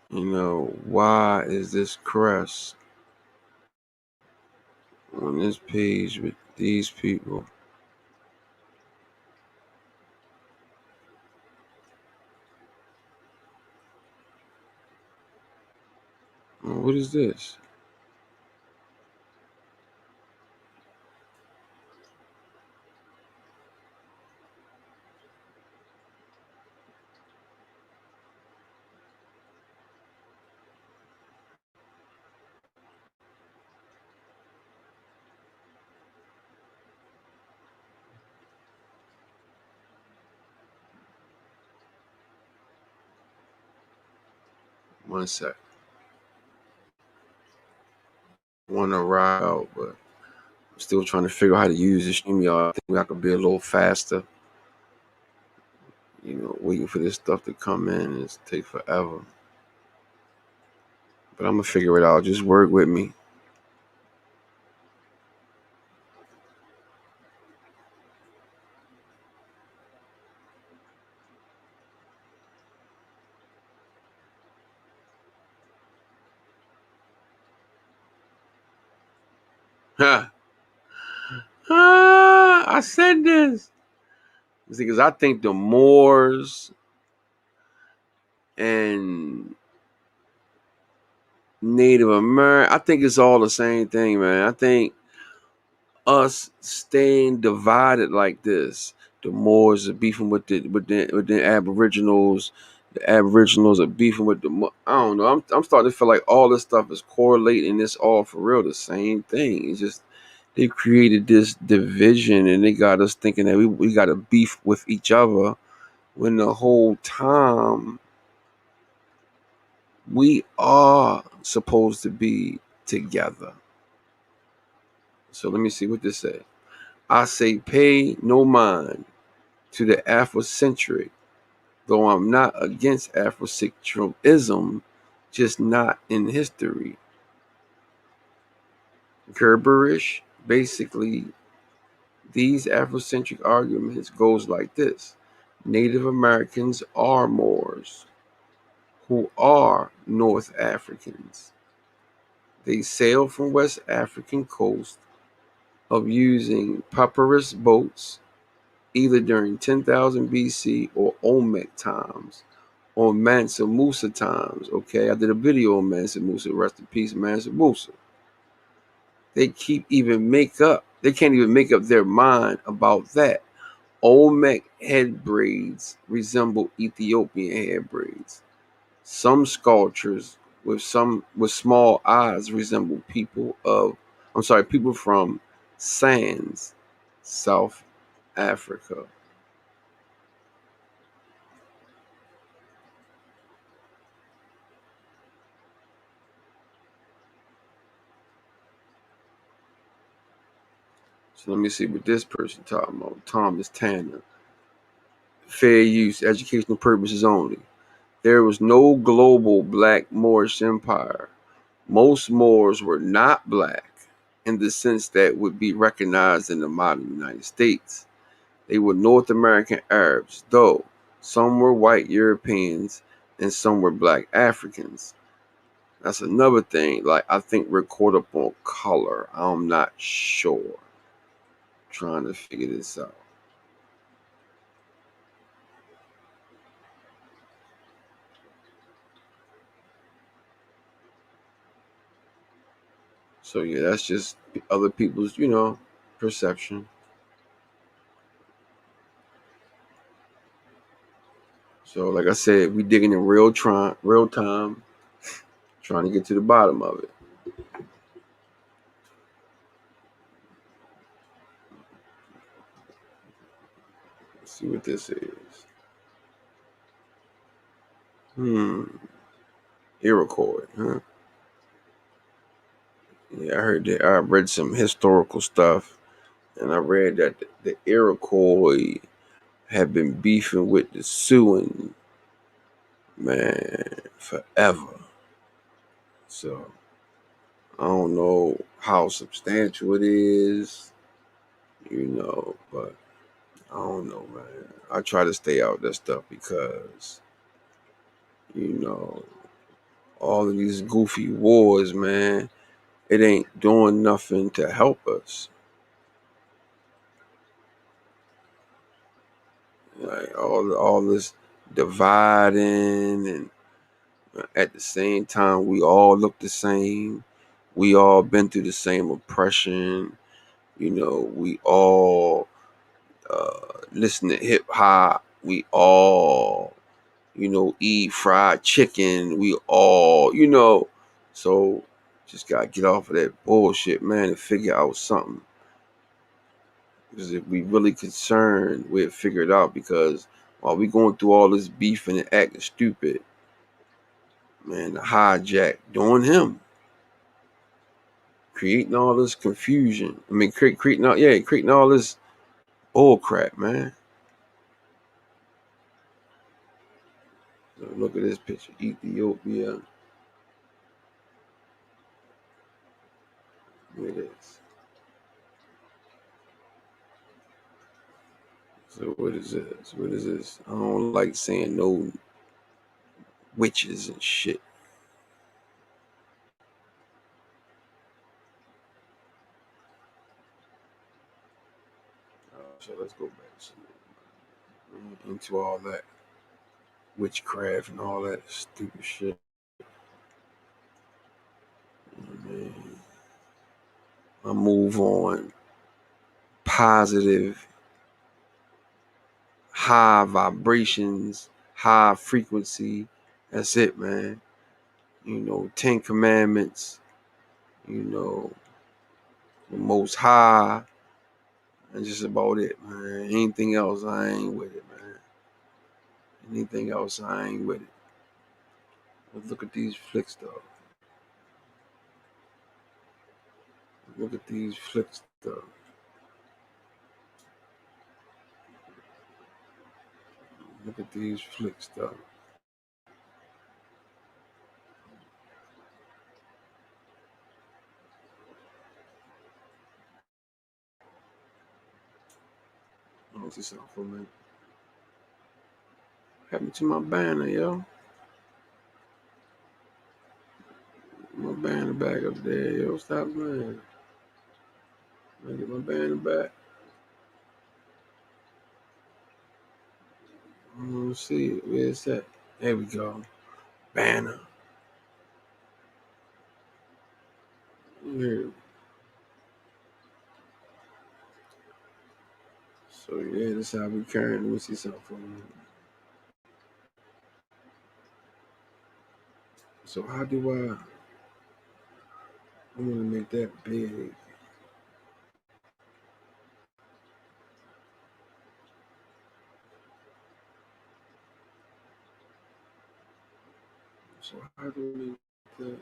Why is this crest on this page with these people? What is this? One sec. Want to ride out, but I'm still trying to figure out how to use this StreamYard. I think I could be a little faster. Waiting for this stuff to come in is take forever. But I'm gonna figure it out. Just work with me. I said this. See, because I think the Moors and Native American, I think it's all the same thing, man. I think us staying divided like this, the Moors are beefing with the Aboriginals. The Aboriginals are beefing with I don't know. I'm starting to feel like all this stuff is correlating. It's all for real the same thing. It's just they created this division and they got us thinking that we got to beef with each other when the whole time we are supposed to be together. So let me see what this says. I say pay no mind to the Afrocentric, though I'm not against Afrocentralism, just not in history. Gerberish, basically, these Afrocentric arguments goes like this. Native Americans are Moors, who are North Africans. They sailed from West African coast of using papyrus boats either during 10,000 BC or Olmec times or Mansa Musa times. Okay, I did a video on Mansa Musa. Rest in peace, Mansa Musa. They can't even make up their mind about that. Olmec head braids resemble Ethiopian head braids. Some sculptures with small eyes resemble people from Sands, South Africa. So let me see what this person talking about. Thomas Tanner. Fair use, educational purposes only. There was no global black Moorish empire. Most Moors were not black in the sense that would be recognized in the modern United States. They were North American Arabs, though some were white Europeans and some were black Africans. That's another thing. Like, I think we're caught up on color. I'm not sure. Trying to figure this out. So yeah, that's just other people's, perception. So like I said, we digging in real time, trying to get to the bottom of it. Let's see what this is. Hmm. Iroquois, huh? Yeah, I heard that. I read some historical stuff, and I read that the Iroquois have been beefing with the Sioux, man, forever. So I don't know how substantial it is, but I don't know, man. I try to stay out of that stuff because, you know, all of these goofy wars, man, it ain't doing nothing to help us. Like all this dividing, and at the same time we all look the same. We all been through the same oppression. We all listen to hip hop. We all, eat fried chicken. We all, so just gotta get off of that bullshit, man, and figure out something. Because if we really concerned, we'd figure it out. Because while we going through all this beefing and acting stupid, man, the hijack doing him, creating all this confusion. I mean, creating all this bull crap, man. So look at this picture, Ethiopia. Look at this. So what is this? What is this? I don't like saying no witches and shit. So let's go back into all that witchcraft and all that stupid shit. Man, I move on positive, high vibrations, high frequency. That's it, man. 10 commandments, you know, the most high, and just about it, man. Anything else, I ain't with it, man. Anything else, I ain't with it. But look at these flicks, though. Look at these flicks, though. Look at these flicks, though. What's this out for, man? What happened to my banner, yo? My banner back up there, yo. Stop playing. I get my banner back. I don't see it. Where's that? There we go. Banner. Here. So yeah, this how we carrying. Let me see something for me. So how do I want to make that big. So how do we make that?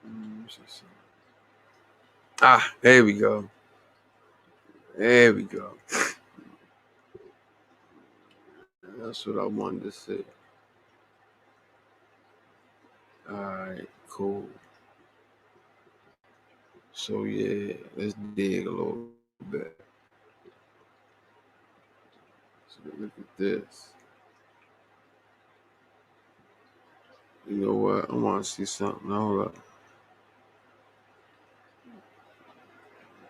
Let me see something. Ah, there we go. There we go. That's what I wanted to say. Alright, cool. So yeah, let's dig a little bit. So look at this. You know what? I want to see something. Hold up.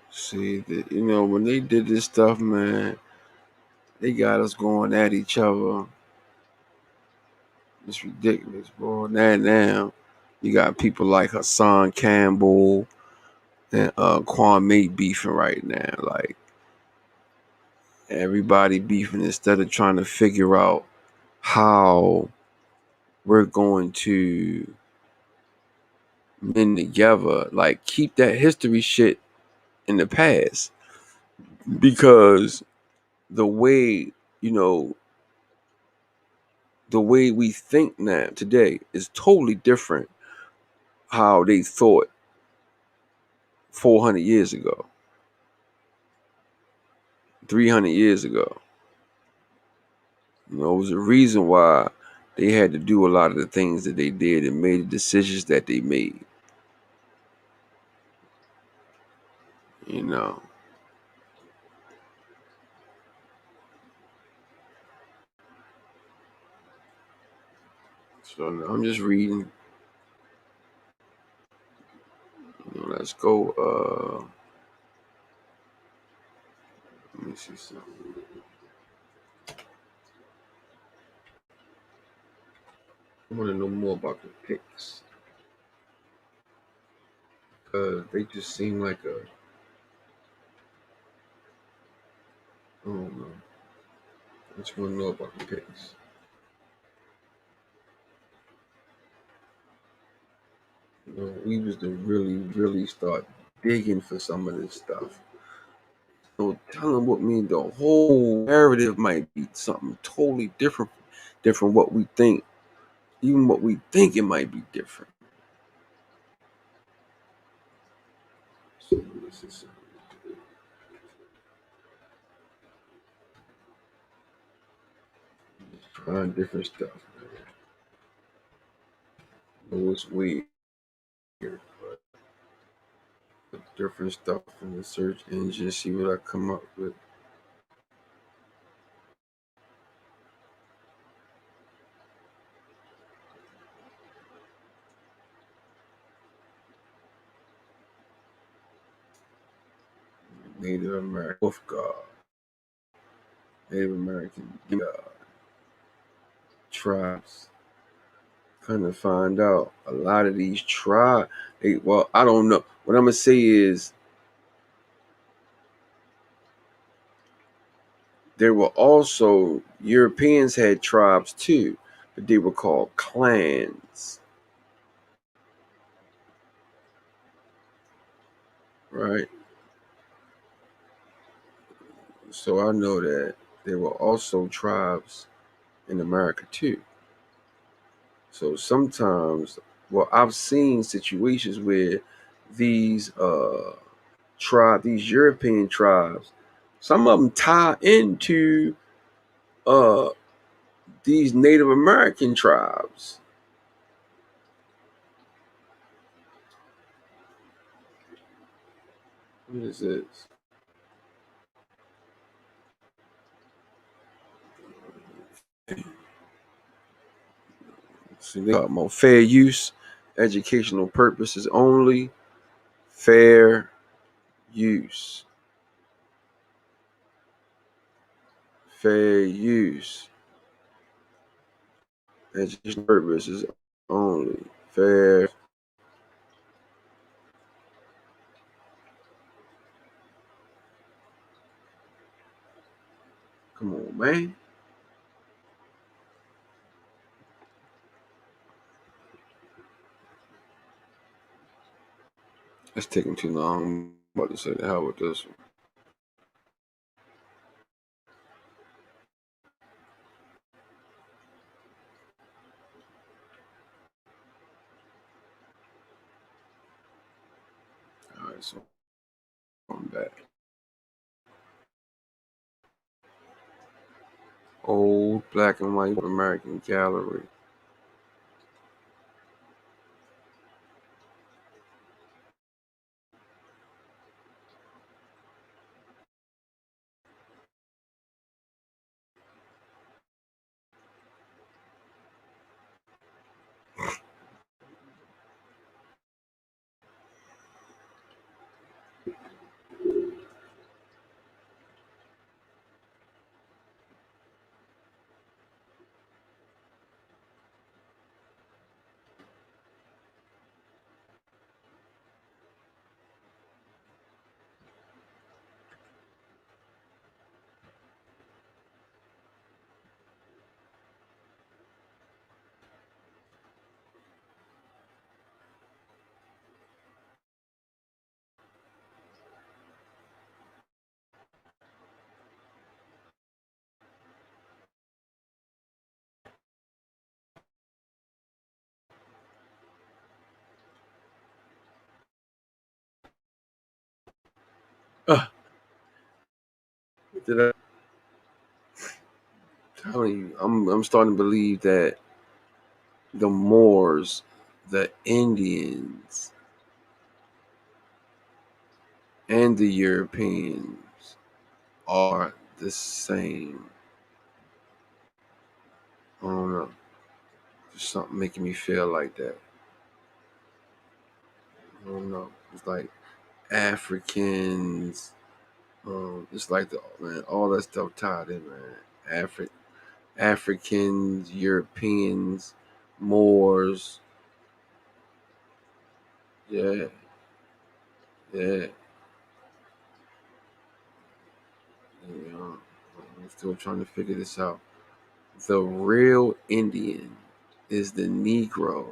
See that, when they did this stuff, man, they got us going at each other. It's ridiculous, bro. Now you got people like Hassan Campbell and Kwame beefing right now. Like everybody beefing instead of trying to figure out how we're going to mend together. Like keep that history shit in the past because the way you know the way we think now today is totally different how they thought 400 years ago, 300 years ago. It was a reason why they had to do a lot of the things that they did and made the decisions that they made. You know. So I'm just reading. Let's go. Let me see something. I want to know more about the picks because they just seem like I don't know. I just want to know about the picks. We was to really, really start digging for some of this stuff. Tell them what mean the whole narrative might be something totally different what we think. Even what we think it might be different. So this is trying different stuff. It's weird, but different stuff in the search engine, see what I come up with. Native American Wolf God, Native American God, tribes. Kind of find out a lot of these tribes. Well, I don't know. What I'm gonna say is there were also Europeans had tribes too, but they were called clans, right? So I know that there were also tribes in America too. So sometimes, well, I've seen situations where these these European tribes, some of them tie into uh these Native American tribes. What is this? So they got more fair use, educational purposes only, fair use, fair use, educational purposes only, fair. Come on, man. It's taking too long. I'm about to say the hell with this one. All right, so I'm back. Old black and white American gallery. Uh, did I tell you? I'm starting to believe that the Moors, the Indians, and the Europeans are the same. I don't know. Just something making me feel like that. I don't know. It's like Africans. It's like the man, all that stuff tied in, man. Africans, Europeans, Moors. Yeah, yeah. You know, I'm still trying to figure this out. The real Indian is the Negro,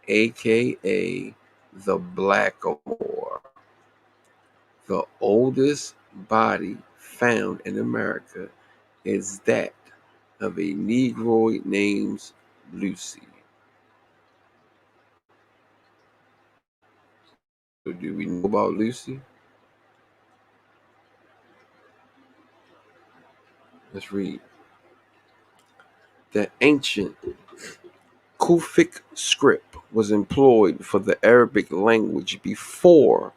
aka the Blackamoor. The oldest body found in America is that of a Negroid named Lucy. So do we know about Lucy? Let's read. The ancient Kufic script was employed for the Arabic language before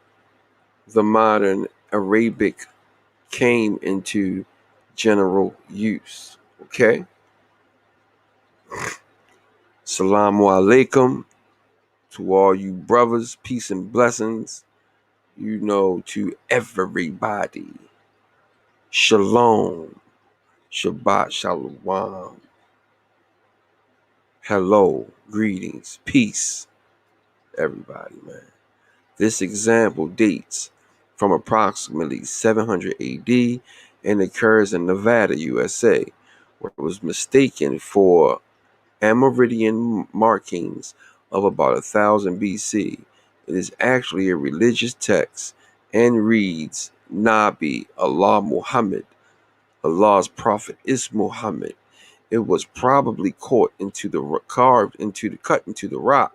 the modern Arabic came into general use. Okay? Salamu alaikum to all you brothers, peace and blessings, to everybody. Shalom, Shabbat Shalom. Hello, greetings, peace, everybody, man. This example dates from approximately 700 AD and occurs in Nevada, USA, where it was mistaken for Amerindian markings of about 1000 BC. It is actually a religious text and reads, Nabi Allah Muhammad, Allah's prophet is Muhammad. It was probably cut into the rock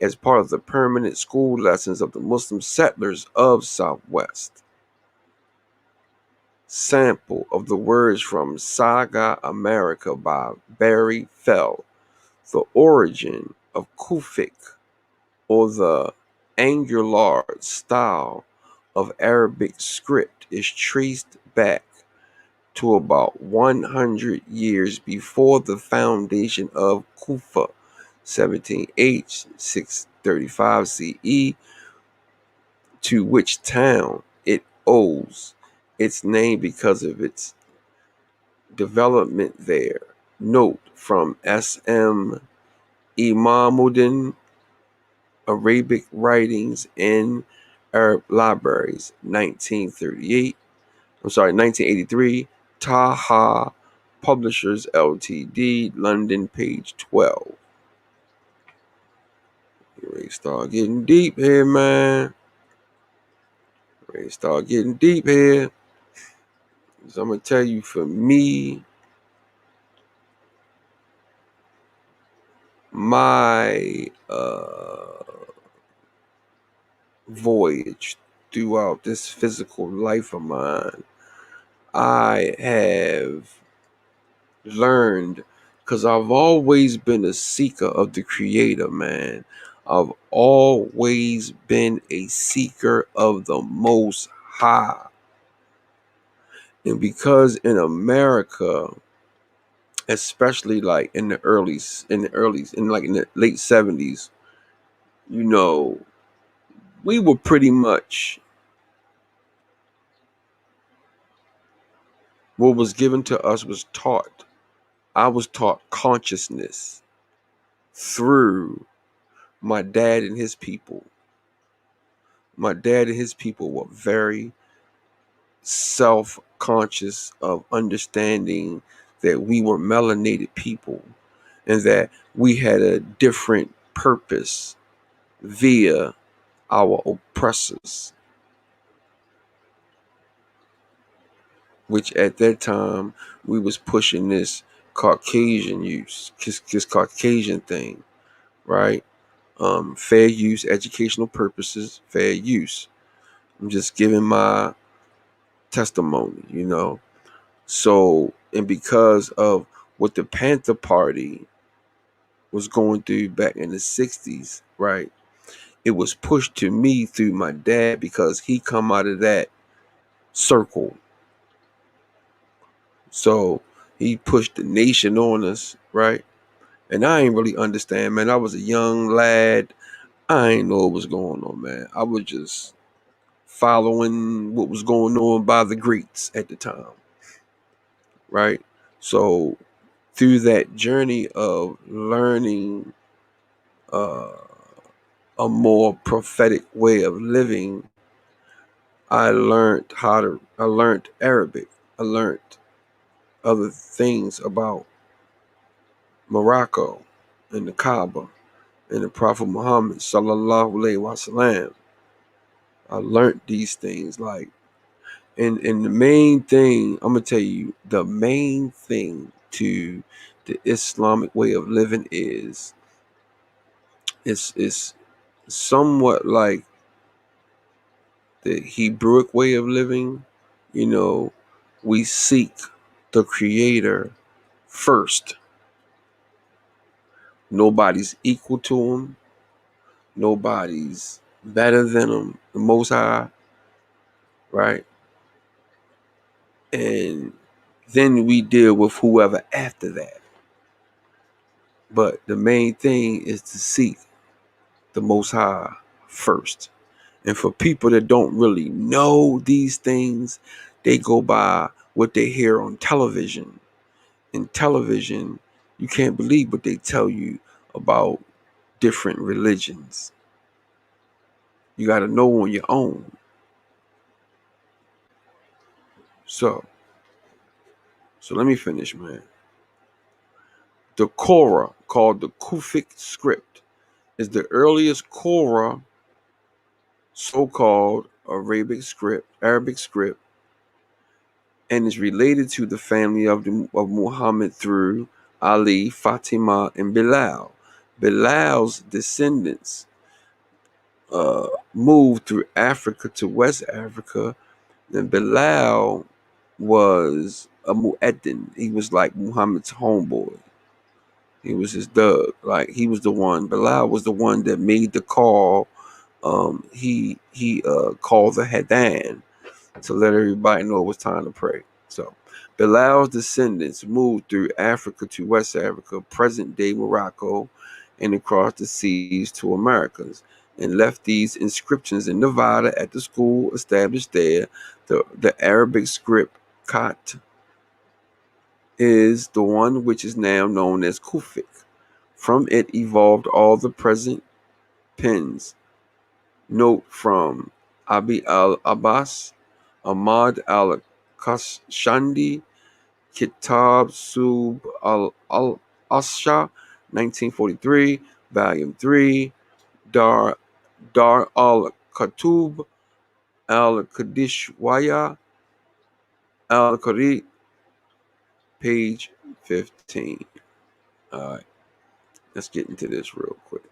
as part of the permanent school lessons of the Muslim settlers of Southwest. Sample of the words from Saga America by Barry Fell. The origin of Kufic, or the angular style of Arabic script, is traced back to about 100 years before the foundation of Kufa, 17H 635 CE, to which town it owes its name because of its development there. Note from S.M. Imamuddin, Arabic Writings in Arab Libraries, 1983, Taha Publishers Ltd., London, page 12. We start getting deep here, man. We start getting deep here. So I'm going to tell you, for me, my voyage throughout this physical life of mine, I have learned, because I've always been a seeker of the Creator, man. I've always been a seeker of the Most High. And because in America, especially like in the late 70s, you know, we were pretty much, what was given to us was taught. I was taught consciousness through my dad and his people. My dad and his people were very self-conscious of understanding that we were melanated people and that we had a different purpose via our oppressors, which at that time we was pushing this Caucasian this Caucasian thing, right? Fair use, educational purposes, fair use. I'm just giving my testimony, you know. So, and because of what the Panther Party was going through back in the 60s, right? It was pushed to me through my dad because he come out of that circle. So he pushed the nation on us, right? And I ain't really understand, man. I was a young lad. I ain't know what was going on, man. I was just following what was going on by the greats at the time, right? So through that journey of learning uh, a more prophetic way of living, I learned Arabic. I learned other things about Morocco and the Kaaba and the Prophet Muhammad sallallahu alaihi wasallam. I learned these things, like, and the main thing I'm gonna tell you, the main thing to the Islamic way of living is it's somewhat like the Hebrewic way of living. You know, we seek the Creator first. Nobody's equal to him. Nobody's better than him. The Most High, right? And then we deal with whoever after that. But the main thing is to seek the Most High first. And for people that don't really know these things, they go by what they hear on television. In television, you can't believe what they tell you about different religions. You got to know on your own. So let me finish, man. The Korah, called the Kufic script, is the earliest Korah, so-called Arabic script, and is related to the family of Muhammad through Ali, Fatima, and Bilal. Bilal's descendants moved through Africa to West Africa, and Bilal was a mu'eddin. He was like Muhammad's homeboy. He was his Doug. Like, he was the one. Bilal was the one that made the call. He called the Hadan to let everybody know it was time to pray. So Bilal's descendants moved through Africa to West Africa, present-day Morocco, and across the seas to Americas, and left these inscriptions in Nevada at the school established there. The Arabic script Khat is the one which is now known as Kufic. From it evolved all the present pens. Note from Abi al-Abbas, Ahmad al-Kashandi, Kitab Sub al-Asha, 1943, Volume 3, Dar al-Khatub, al-Kadishwaya, al-Qari, page 15. All right, let's get into this real quick.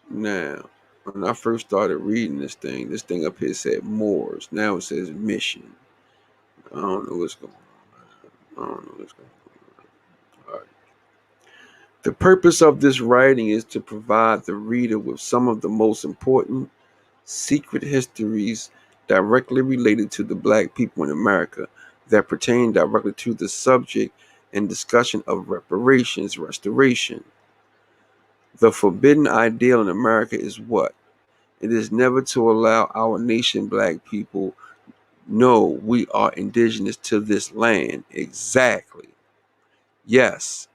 Now, when I first started reading this thing up here said Moors. Now it says mission. I don't know what's going on. I don't know what's going on. All right. The purpose of this writing is to provide the reader with some of the most important secret histories directly related to the black people in America that pertain directly to the subject and discussion of reparations, restoration. The forbidden ideal in America is what? It is never to allow our nation, black people, know we are indigenous to this land. Exactly. Yes,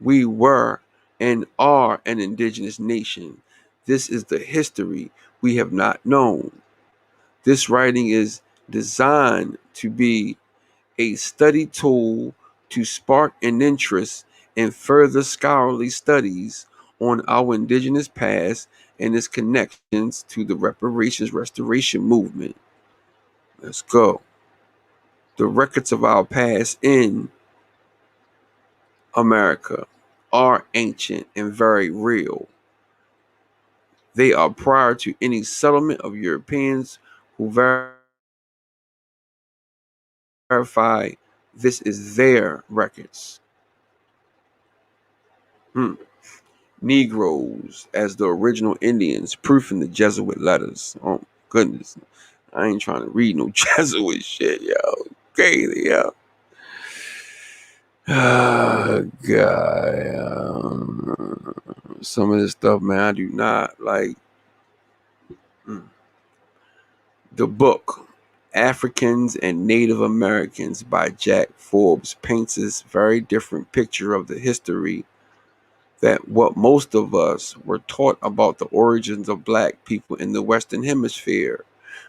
we were and are an indigenous nation. This is the history we have not known. This writing is designed to be a study tool to spark an interest in further scholarly studies on our indigenous past and its connections to the reparations restoration movement. Let's go. The records of our past in America are ancient and very real. They are prior to any settlement of Europeans who verify this is their records. Negroes as the original Indians, proof in the Jesuit letters. Oh goodness, I ain't trying to read no Jesuit shit, yo. Crazy, yo. Oh, God. Some of this stuff, man, I do not like. Mm. The book, Africans and Native Americans by Jack Forbes, paints this very different picture of the history that what most of us were taught about the origins of black people in the Western Hemisphere.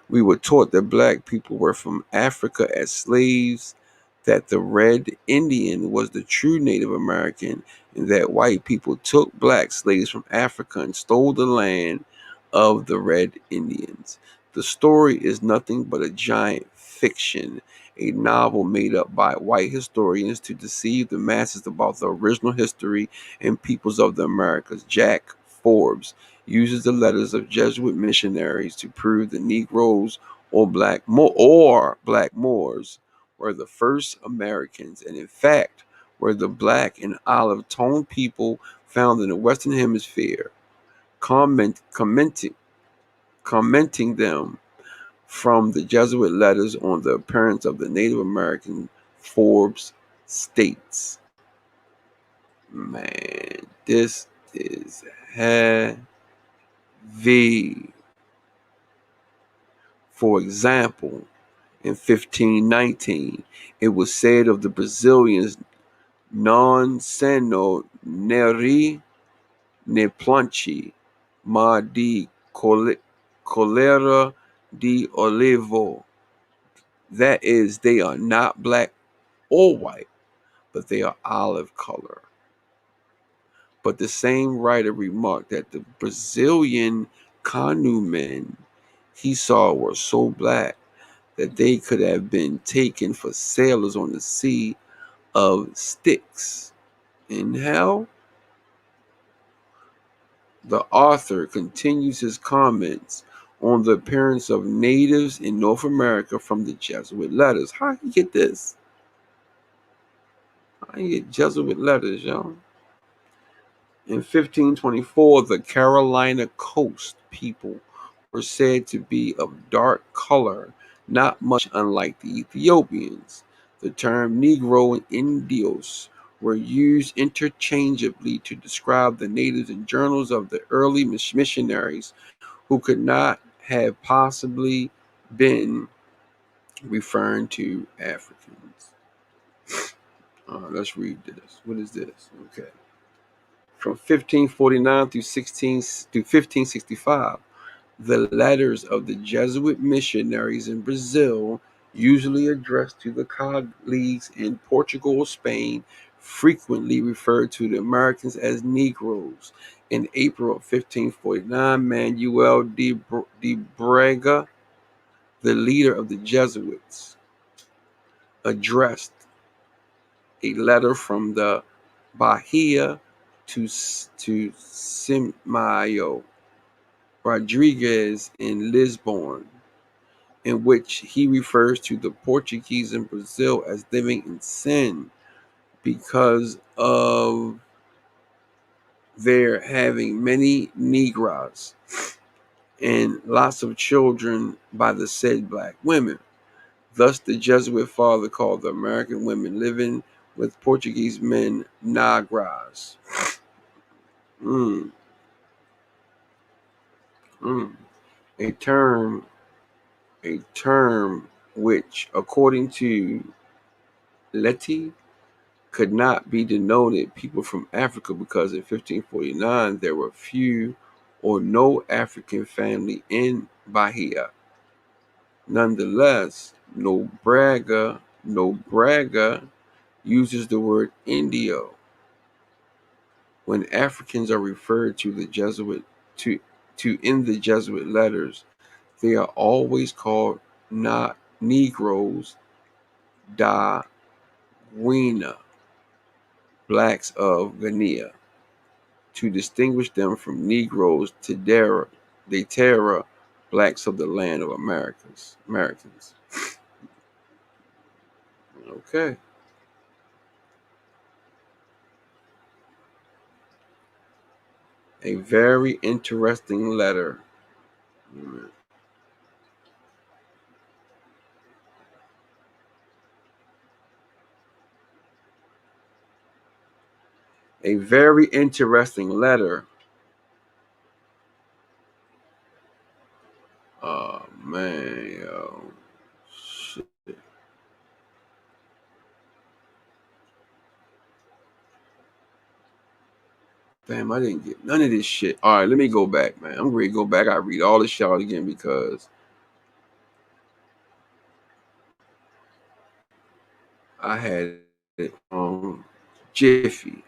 We were taught that black people were from Africa as slaves, that the red Indian was the true Native American, and that white people took black slaves from Africa and stole the land of the red Indians. The story is nothing but a giant fiction, a novel made up by white historians to deceive the masses about the original history and peoples of the Americas. Jack Forbes uses the letters of Jesuit missionaries to prove the Negroes or black Moors were the first Americans, and in fact were the black and olive toned people found in the Western Hemisphere, commenting them from the Jesuit letters on the appearance of the Native American. Forbes states, man, this is heavy. For example, in 1519, it was said of the Brazilians, non seno neri ne planchi, ma di colera de olivo. That is, they are not black or white, but they are olive color. But the same writer remarked that the Brazilian canoemen he saw were so black that they could have been taken for sailors on the sea of Styx. In hell, the author continues his comments on the appearance of natives in North America from the Jesuit letters. How you get this? How you get Jesuit letters, y'all? In 1524, the Carolina coast people were said to be of dark color, not much unlike the Ethiopians. The term Negro and Indios were used interchangeably to describe the natives in journals of the early missionaries who could not have possibly been referring to Africans. Let's read this. What is this? Okay. From 1549 through 1565, the letters of the Jesuit missionaries in Brazil, usually addressed to the colleagues in Portugal or Spain, frequently referred to the Americans as Negroes. In April of 1549, Manuel de Braga, the leader of the Jesuits, addressed a letter from the Bahia to Simayo Rodriguez in Lisbon, in which he refers to the Portuguese in Brazil as living in sin because of their having many Negroes and lots of children by the said black women. Thus, the Jesuit father called the American women living with Portuguese men Negras. Mm, mm. A term, a term which, according to Letty, could not be denoted people from Africa because in 1549 there were few or no African family in Bahia. Nonetheless, no Braga uses the word Indio. When Africans are referred to to in the Jesuit letters, they are always called not Negroes da Guinea, blacks of Guinea, to distinguish them from Negroes de Terra, blacks of the land of Americans. Okay. A very interesting letter. A very interesting letter. Oh man, yo. Shit. Damn, I didn't get none of this shit. All right, let me go back, man. I'm ready to go back. I read all this shit out again because I had it on Jiffy.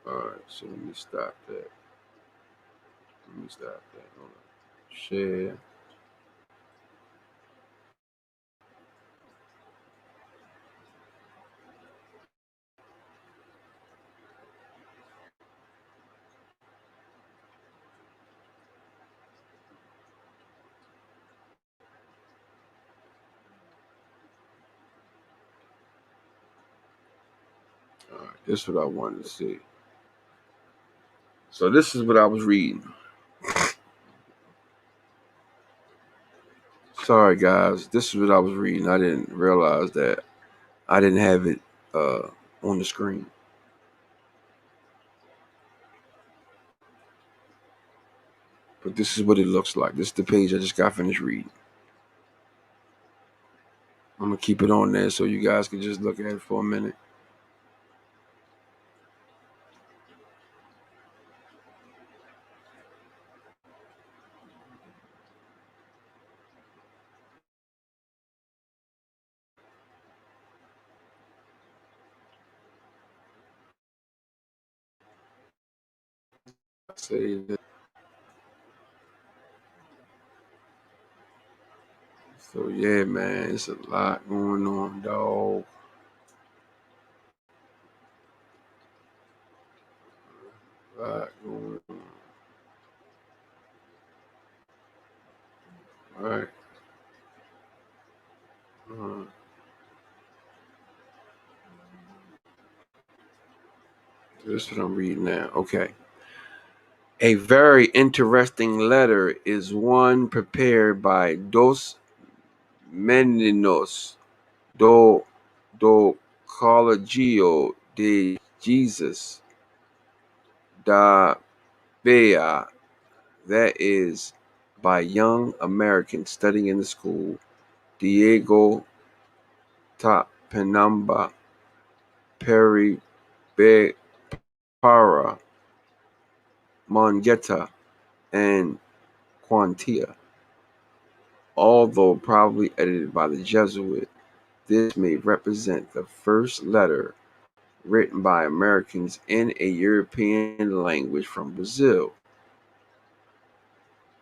All right, so let me stop that. Let me stop that. Hold on. Share. All right, this is what I wanted to see. So this is what I was reading. Sorry, guys. This is what I was reading. I didn't realize that I didn't have it uh, on the screen. But this is what it looks like. This is the page I just got finished reading. I'm gonna keep it on there so you guys can just look at it for a minute. Say that. So yeah, man, it's a lot going on, dog. A lot going on. All right. Uh, this is what I'm reading now. Okay. A very interesting letter is one prepared by Dos Meninos do Collegio de Jesus da Bahia, that is, by young Americans studying in the school Diego Tapenamba Peribepara Mongeta and Quantia. Although probably edited by the Jesuit, this may represent the first letter written by Americans in a European language from Brazil.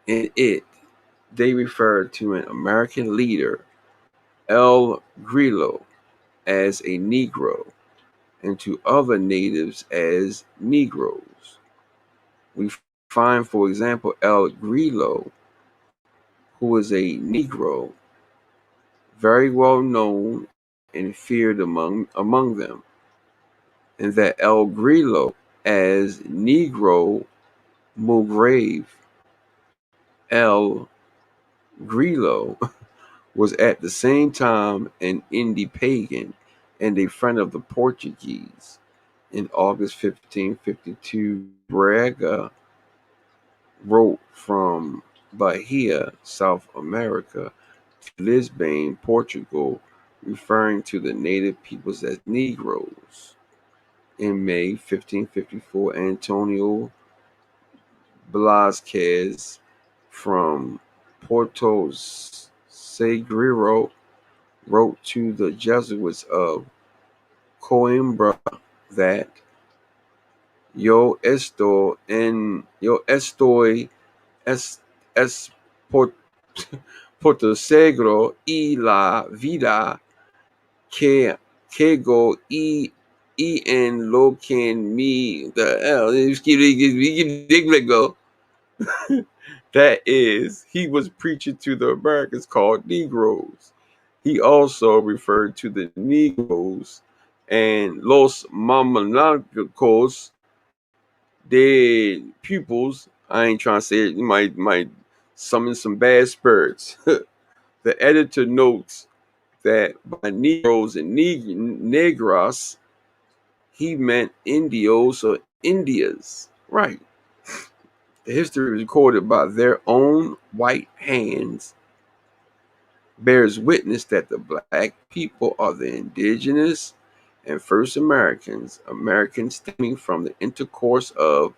In it, they refer to an American leader, El Grillo, as a Negro and to other natives as Negroes. We find, for example, El Grillo, who is a Negro, very well known and feared among them, and that El Grillo, as Negro Mulgrave El Grillo, was at the same time an Indi pagan and a friend of the Portuguese. In August 1552, Braga wrote from Bahia, South America, to Lisbon, Portugal, referring to the native peoples as Negroes. In May 1554, Antonio Velázquez from Porto Seguro wrote to the Jesuits of Coimbra that yo estoy es por, Porto Seguro y la vida que go y en lo que me the hell just keep go. That is, he was preaching to the Americans called Negroes. He also referred to the Negroes and Los Mamanancos, their pupils. I ain't trying to say it. You might summon some bad spirits. The editor notes that by Negroes and Negras, he meant Indios or Indias. Right. The history recorded by their own white hands bears witness that the black people are the indigenous and first Americans stemming from the intercourse of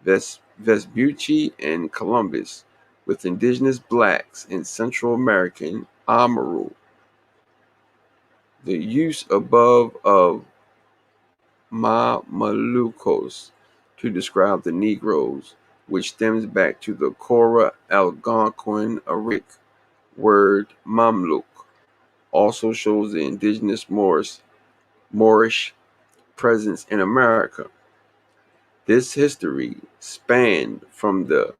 Vespucci and Columbus with indigenous blacks in Central American Amaru. The use above of Mamelucos to describe the Negroes, which stems back to the Cora Algonquin Arabic word Mamluk, also shows the indigenous Moorish presence in America. This history spanned from the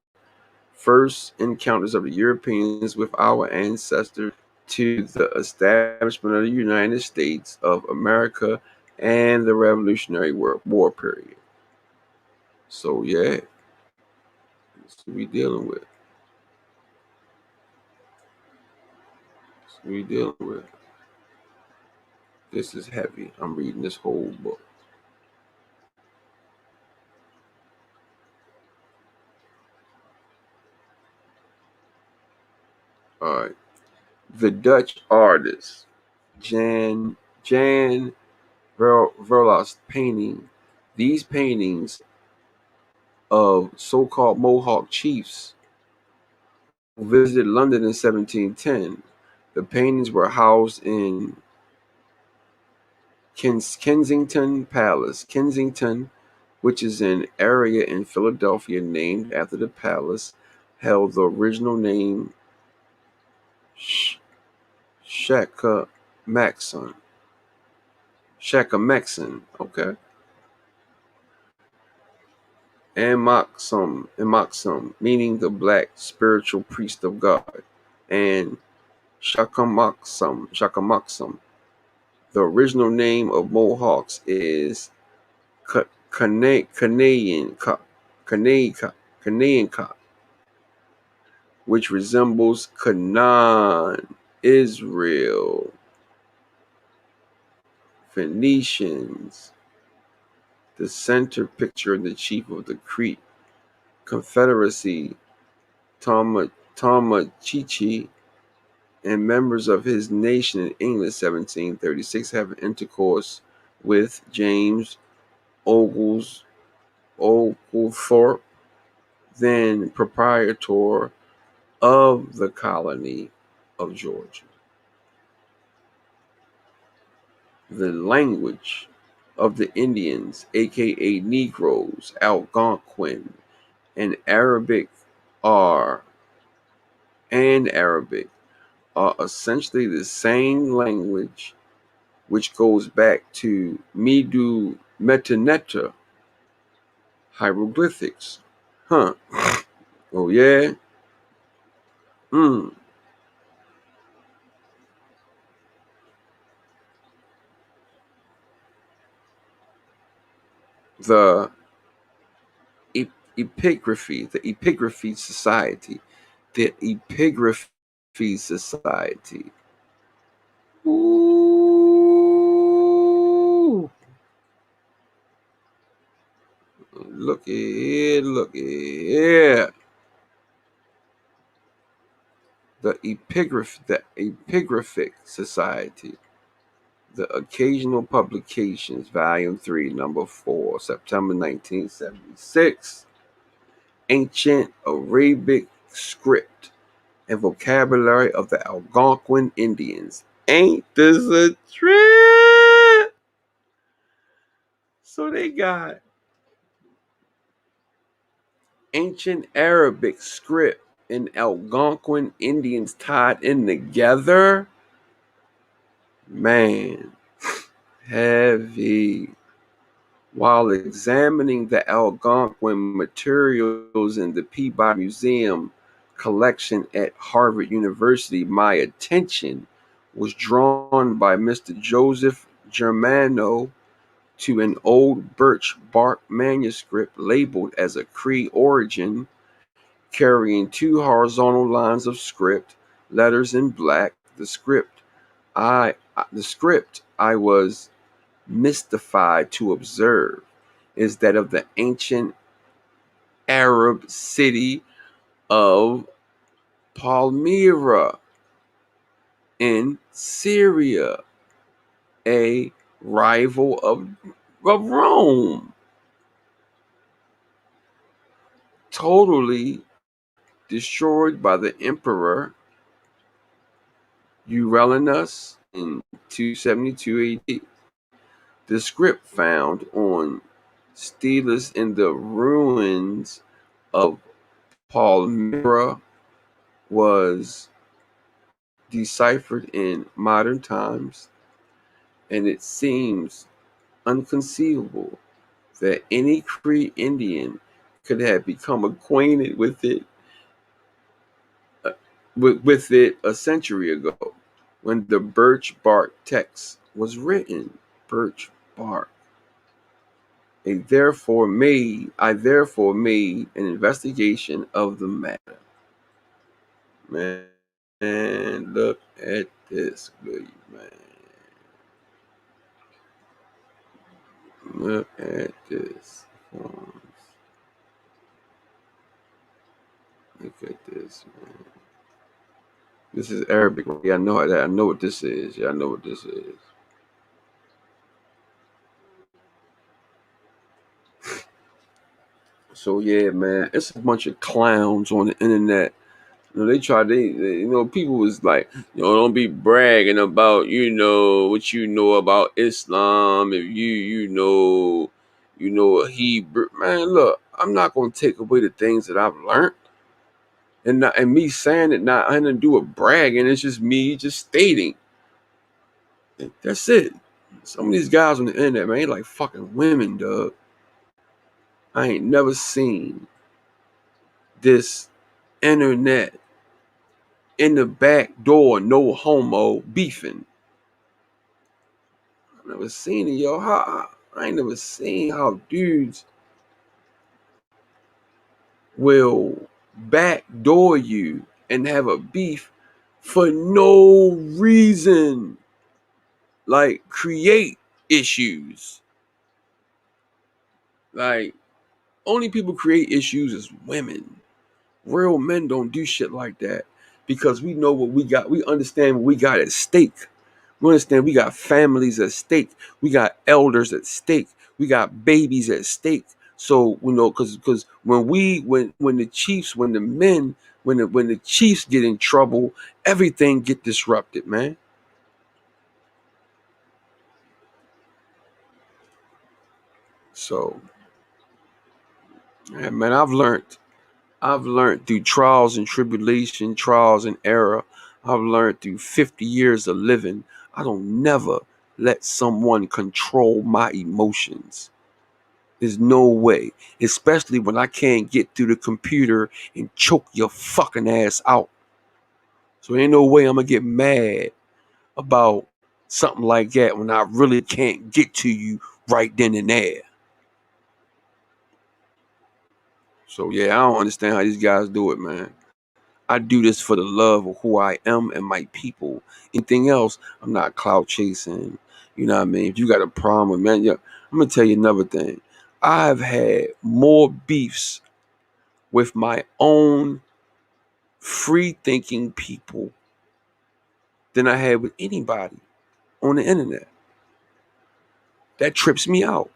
first encounters of the Europeans with our ancestors to the establishment of the United States of America and the Revolutionary War period. So yeah, that's what we dealing with. That's what we dealing with. This is heavy. I'm reading this whole book. All right. The Dutch artist Jan Verla's painting. These paintings of so-called Mohawk chiefs who visited London in 1710. The paintings were housed in Kensington Palace. Kensington, which is an area in Philadelphia named after the palace, held the original name Shakamakson. Shakamakson, okay. And Moxum, meaning the black spiritual priest of God, and Shakamoxum. The original name of Mohawks is Canadian, which resembles Canaan, Israel, Phoenicians. The center picture the chief of the Crete Confederacy, Tomachichi, and members of his nation in England 1736 have intercourse with James Oglethorpe, then proprietor of the colony of Georgia. The language of the Indians, aka Negroes, Algonquin, and Arabic are essentially the same language, which goes back to Medu Metaneta hieroglyphics, Huh. Oh yeah. Mm. The epigraphy society. The epigraphy society. Ooh. Looky here. The Epigraphic Society. The Occasional Publications, Volume 3, Number 4, September 1976. Ancient Arabic Script and Vocabulary of the Algonquin Indians. Ain't this a trip? So they got ancient Arabic script and Algonquin Indians tied in together. Man, heavy. While examining the Algonquin materials in the Peabody Museum collection at Harvard University, my attention was drawn by Mr. Joseph Germano to an old birch bark manuscript labeled as a Cree origin, carrying two horizontal lines of script, letters in black. The script I was mystified to observe is that of the ancient Arab city of Palmyra in Syria, a rival of Rome, totally destroyed by the emperor Aurelianus in 272 AD. The script found on steles in the ruins of Palmyra was deciphered in modern times, and it seems unconceivable that any Cree Indian could have become acquainted uh, with it a century ago when the birch bark text was written. Birch bark. I therefore made an investigation of the matter. Man, look at this, will you, man? Look at this. Look at this, man. This is Arabic. Yeah, I know that. I know what this is. Yeah, I know what this is. So yeah, man, it's a bunch of clowns on the internet. They try. People was like, don't be bragging about, what you know about Islam. If you know a Hebrew, man. Look, I'm not gonna take away the things that I've learned, and me saying it not I didn't do with bragging. It's just me just stating. That's it. Some of these guys on the internet, man, they like fucking women, dog. I ain't never seen this internet in the back door, no homo beefing. I never seen it, yo. I ain't never seen how dudes will backdoor you and have a beef for no reason. Like create issues. Like only people create issues is women. Real men don't do shit like that because we know what we got. We understand what we got at stake. We understand we got families at stake. We got elders at stake. We got babies at stake. So because when the chiefs, when the men, when the chiefs get in trouble, everything get disrupted, man. So, yeah, man, I've learned through trials and tribulation, trials and error. I've learned through 50 years of living. I don't never let someone control my emotions. There's no way. Especially when I can't get through the computer and choke your fucking ass out. So ain't no way I'm gonna get mad about something like that when I really can't get to you right then and there. So yeah, I don't understand how these guys do it, man. I do this for the love of who I am and my people. Anything else, I'm not clout chasing. You know what I mean? If you got a problem with man, yeah, I'm gonna tell you another thing. I've had more beefs with my own free thinking people than I had with anybody on the internet. That trips me out.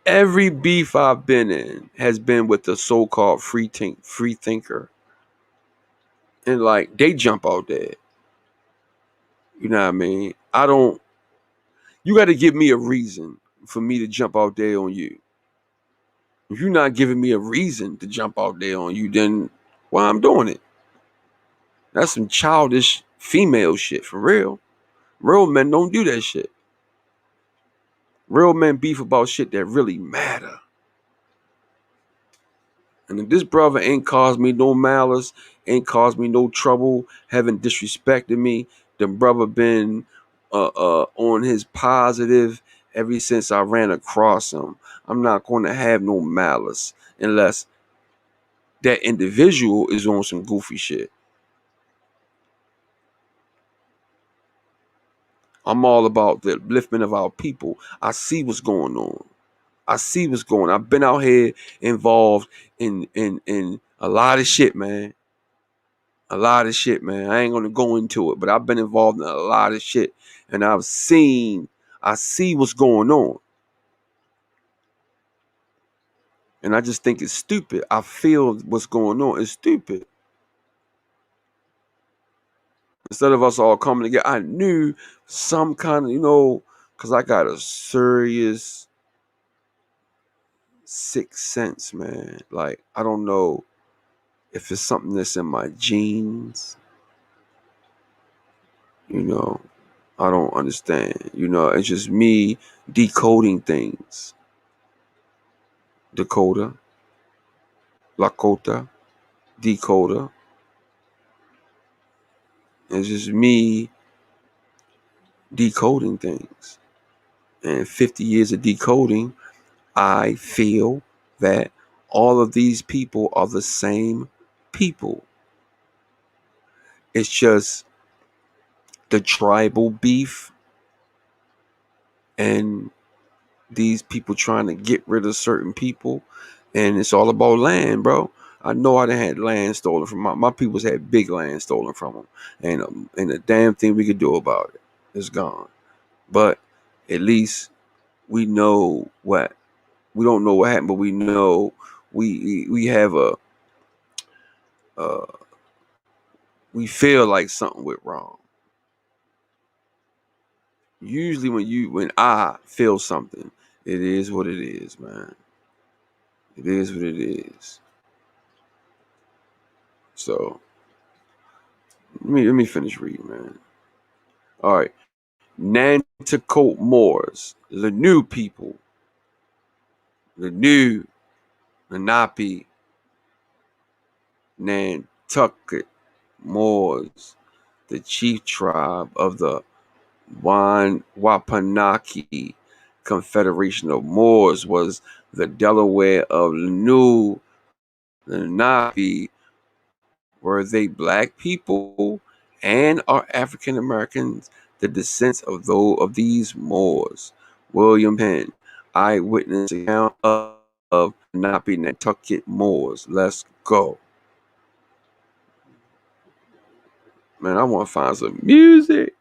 Every beef I've been in has been with the so-called free thinker. And like they jump out there. You know what I mean? You gotta give me a reason for me to jump out there on you. If you're not giving me a reason to jump out there on you, then why I'm doing it? That's some childish female shit for real. Real men don't do that shit. Real men beef about shit that really matter. And if this brother ain't caused me no malice, ain't caused me no trouble, haven't disrespected me, the brother been on his positive ever since I ran across him. I'm not going to have no malice unless that individual is on some goofy shit. I'm all about the upliftment of our people. I see what's going on. I see what's going on. I've been out here involved in a lot of shit, man. A lot of shit, man. I ain't gonna go into it, but I've been involved in a lot of shit, and I see what's going on, and I just think it's stupid. I feel what's going on is stupid. Instead of us all coming together, I knew some kind of, because I got a serious sixth sense, man. Like I don't know if it's something that's in my genes, you know. I don't understand. It's just me decoding things. Dakota, Lakota, decoder. It's just me decoding things. And 50 years of decoding, I feel that all of these people are the same people. It's just the tribal beef and these people trying to get rid of certain people. And it's all about land, bro. I know I done had land stolen from my people's had big land stolen from them. And a damn thing we could do about it. It's gone. But at least we know what we don't know what happened, but we know we have uh we feel like something went wrong. Usually when I feel something, it is what it is, man. It is what it is. So let me finish reading, man. All right. Nanticoke Moors, the new people, the new Lenape, Nantucket Moors, the chief tribe of the Wapanaki Confederation of Moors, was the Delaware of New Lenape. Were they black people and are African Americans the descendants of these Moors? William Penn, eyewitness account of Lenape Nantucket Moors. Let's go. Man, I want to find some music.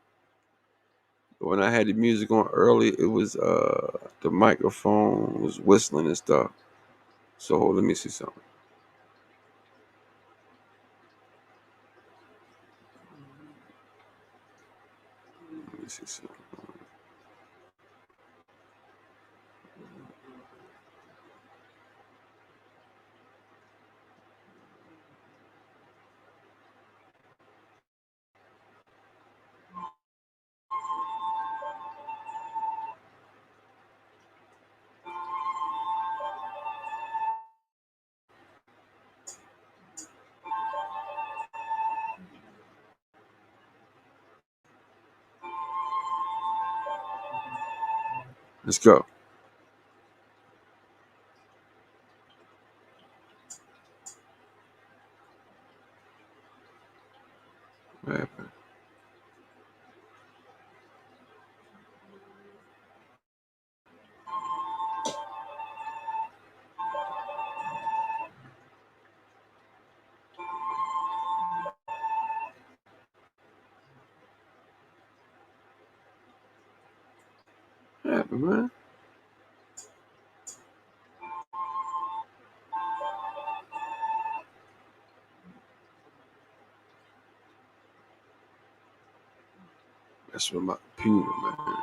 When I had the music on early, it was the microphone was whistling and stuff. So let me see something. Let me see something. Let's go. What happened? What happened, man? That's with my computer, man.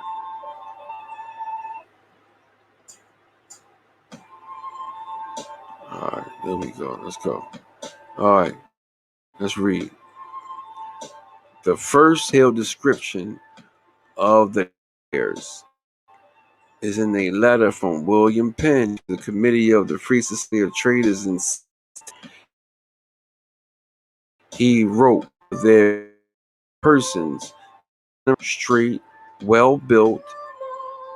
All right, there we go. Let's go. All right, let's read. The first detailed description of the heirs is in a letter from William Penn to the Committee of the Free Society of Traders, and he wrote their persons straight, well built,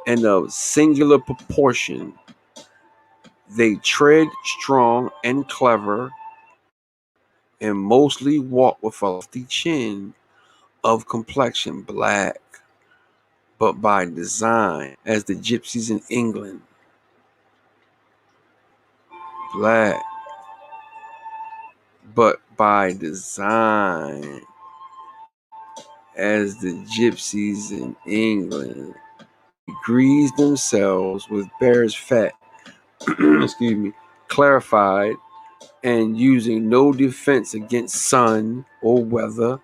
and of singular proportion. They tread strong and clever, and mostly walk with a lofty chin, of complexion black, but by design, as the gypsies in England. Black, but by design, as the gypsies in England. Grease themselves with bear's fat, excuse me, clarified, and using no defense against sun or weather,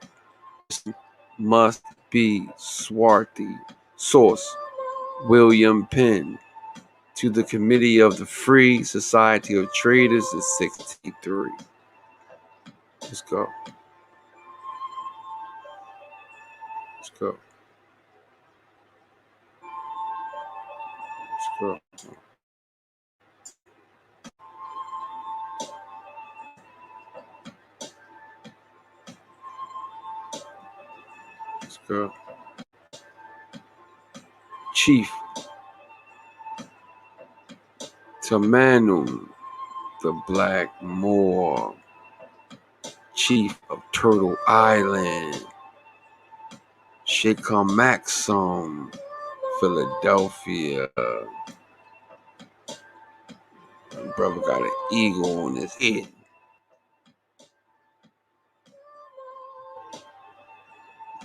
must be swarthy. Source: William Penn. To the Committee of the Free Society of Traders is 63. Let's go. Let's go. Let's go. Let's go. Chief Tamanum, the Black Moor, Chief of Turtle Island, Sheikh Maxim, Philadelphia. My brother got an eagle on his head.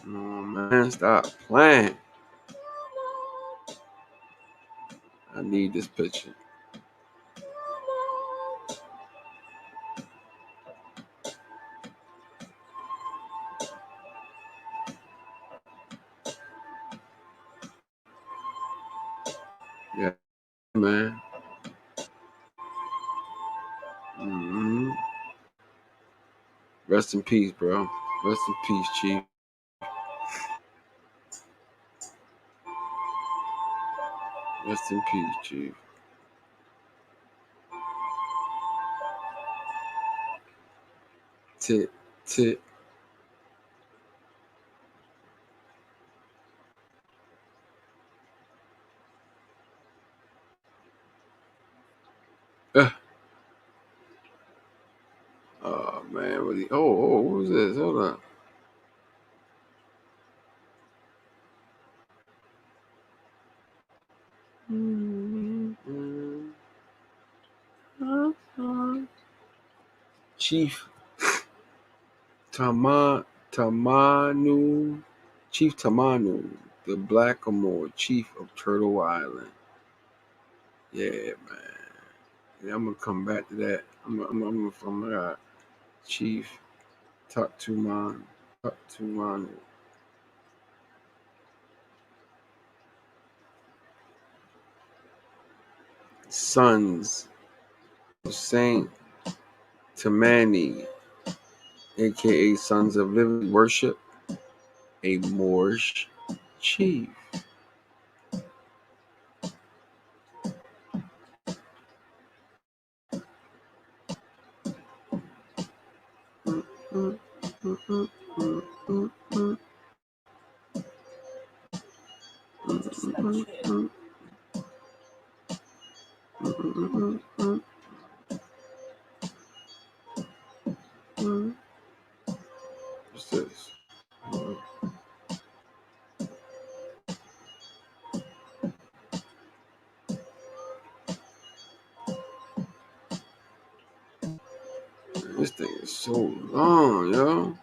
Oh man, stop playing. I need this picture. Yeah, man. Mm-hmm. Rest in peace, bro. Rest in peace, Chief. Rest in peace, Chief. Tit, tit. Uh, oh man, what what was this? Hold on. Chief Tamanu, Chief Tamanu, the Blackamoor, Chief of Turtle Island. Yeah, man. Yeah, I'm gonna come back to that. I'm Chief Taktumanu. Sons of Saint Tamani, aka Sons of Living Worship, a Moorish chief. What's this? This thing is so long, yo.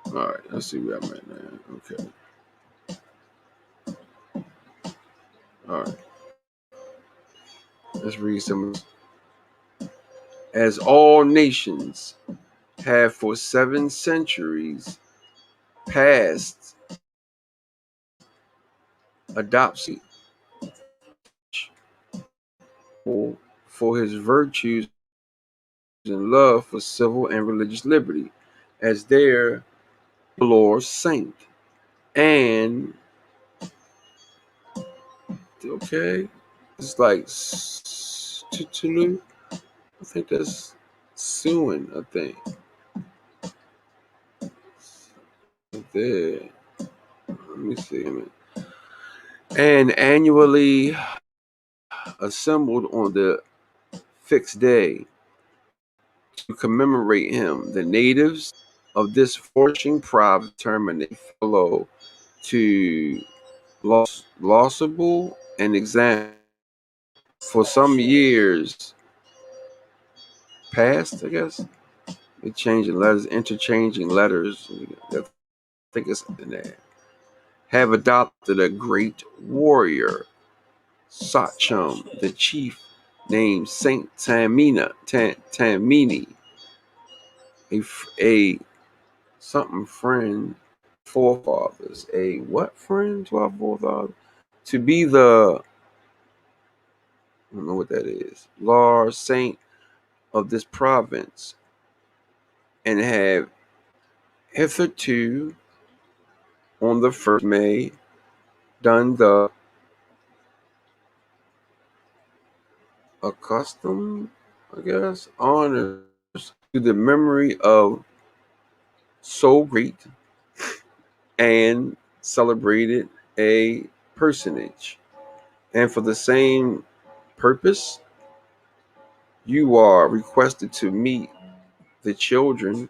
All right, let's see where I'm at now. Okay. All right. Let's read some. As all nations have for 7 centuries past adopted for his virtues and love for civil and religious liberty as their Lord's saint. And okay, it's like Tulu. I think that's suing. I think there. Let me see. And annually assembled on the fixed day to commemorate him. The natives of this flourishing province determined a fellow to lossable and examine for some years past, I guess. They changing letters, interchanging letters. I think it's in there. Have adopted a great warrior, Sachem, the chief, named Saint Tamini, a something friend, forefathers, a what friend to our forefathers? To be the, I don't know what that is, Lord Saint of this province, and have hitherto on the 1st May done the accustomed, I guess, honors to the memory of so great and celebrated a personage. And for the same purpose, you are requested to meet the children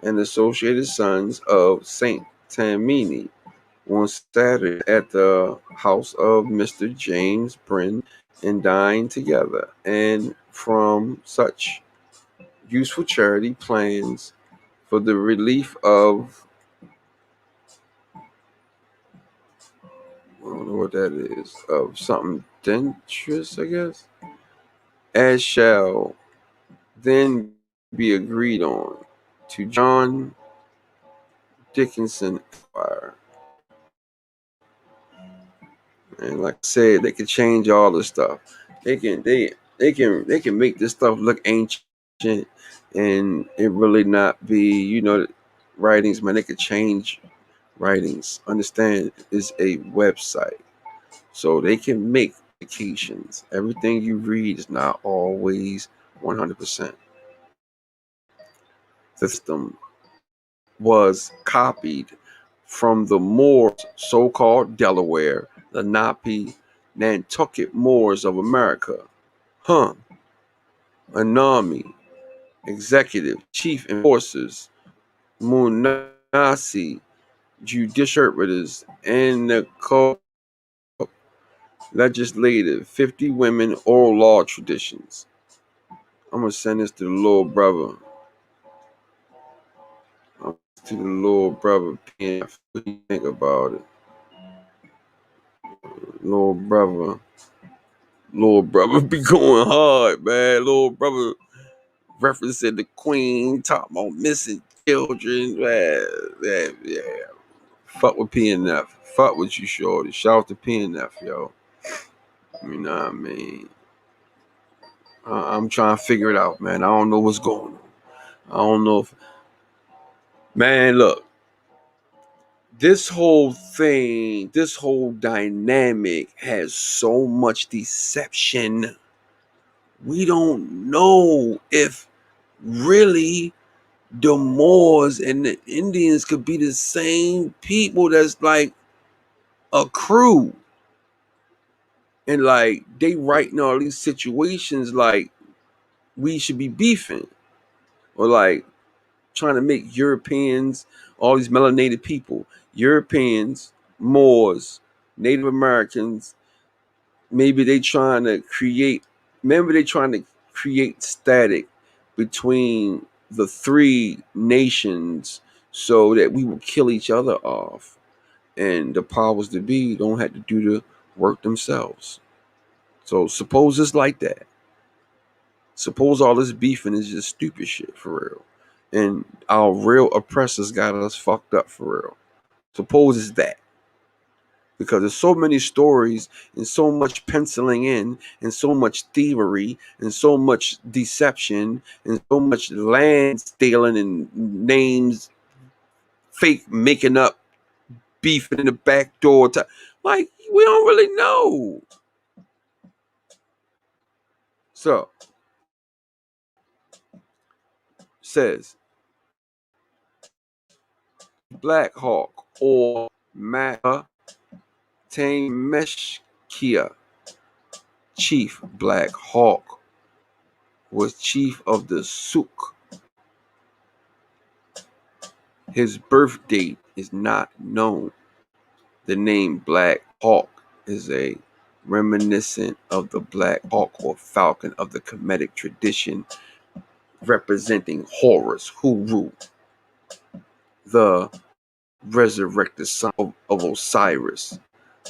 and associated sons of Saint Tammany on Saturday at the house of Mr. James Bryn and dine together. And from such useful charity plans for the relief of, I don't know what that is, of something dangerous, I guess, as shall then be agreed on to John Dickinson Esquire. And like I said, they can change all the stuff. They can make this stuff look ancient and it really not be, writings, man. They could change writings. Understand, it's a website. So they can make modifications. Everything you read is not always 100%. The system was copied from the Moors, so-called Delaware, Lenape, Nantucket Moors of America. Anami, executive, chief enforcers, Munasi, judicial arbiters, and the legislative, 50 women oral law traditions. I'm going to send this to the little brother. To the little brother, PF. What do you think about it? Little brother. Little brother be going hard, man. Little brother referencing the queen, talking about missing children. Man, yeah. Fuck with PNF. Fuck with you, shorty. Shout out to PNF, yo. You know what I mean? I'm trying to figure it out, man. I don't know what's going on. I don't know if... Man, look. This whole thing, this whole dynamic has so much deception. We don't know if really the Moors and the Indians could be the same people that's like a crew. And like they writing all these situations like we should be beefing, or like trying to make Europeans, all these melanated people, Europeans, Moors, Native Americans, maybe they trying to create, maybe they trying to create static between the three nations so that we will kill each other off. And the powers that be don't have to do the work themselves. So suppose it's like that. Suppose all this beefing is just stupid shit for real. And our real oppressors got us fucked up for real. Suppose it's that. Because there's so many stories and so much penciling in and so much thievery and so much deception and so much land stealing and names fake making up beefing in the back door. Like, we don't really know. So, says Black Hawk or Mata Tameshkia, Chief Black Hawk, was chief of the Souk. His birth date is not known. The name Black Hawk is a reminiscent of the Black Hawk or Falcon of the Kemetic tradition, representing Horus, who ruled the resurrected son of Osiris,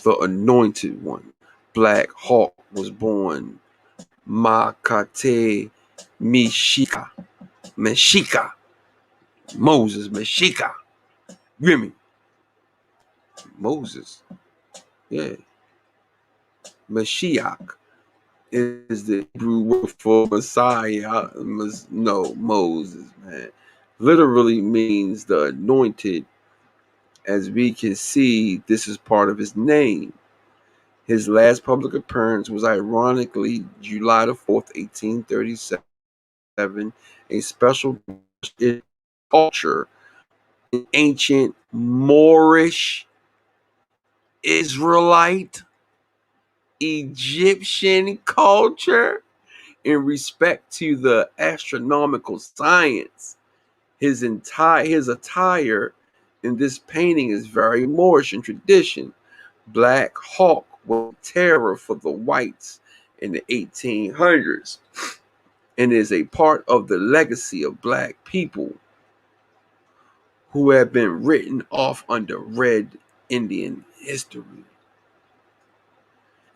the anointed one. Black Hawk was born Makate Meshika, Moses Meshika, Remy, Moses, yeah, Mashiach is the Hebrew word for Messiah. No, Moses, man. Literally means the anointed. As we can see, this is part of his name. His last public appearance was ironically July the 4th, 1837. A special culture in ancient Moorish, Israelite, Egyptian culture in respect to the astronomical science. His attire in this painting is very Moorish in tradition. Black Hawk was terror for the whites in the 1800s and is a part of the legacy of black people who have been written off under red Indian history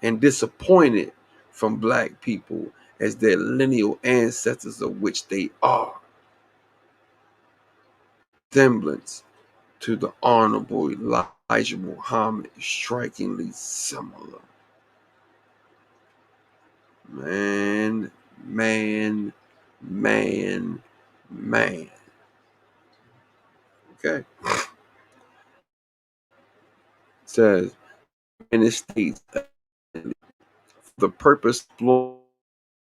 and disappointed from black people as their lineal ancestors of which they are. Semblance to the Honorable Elijah Muhammad is strikingly similar. Man, man, man, man. Okay. It says, in the states, the purpose of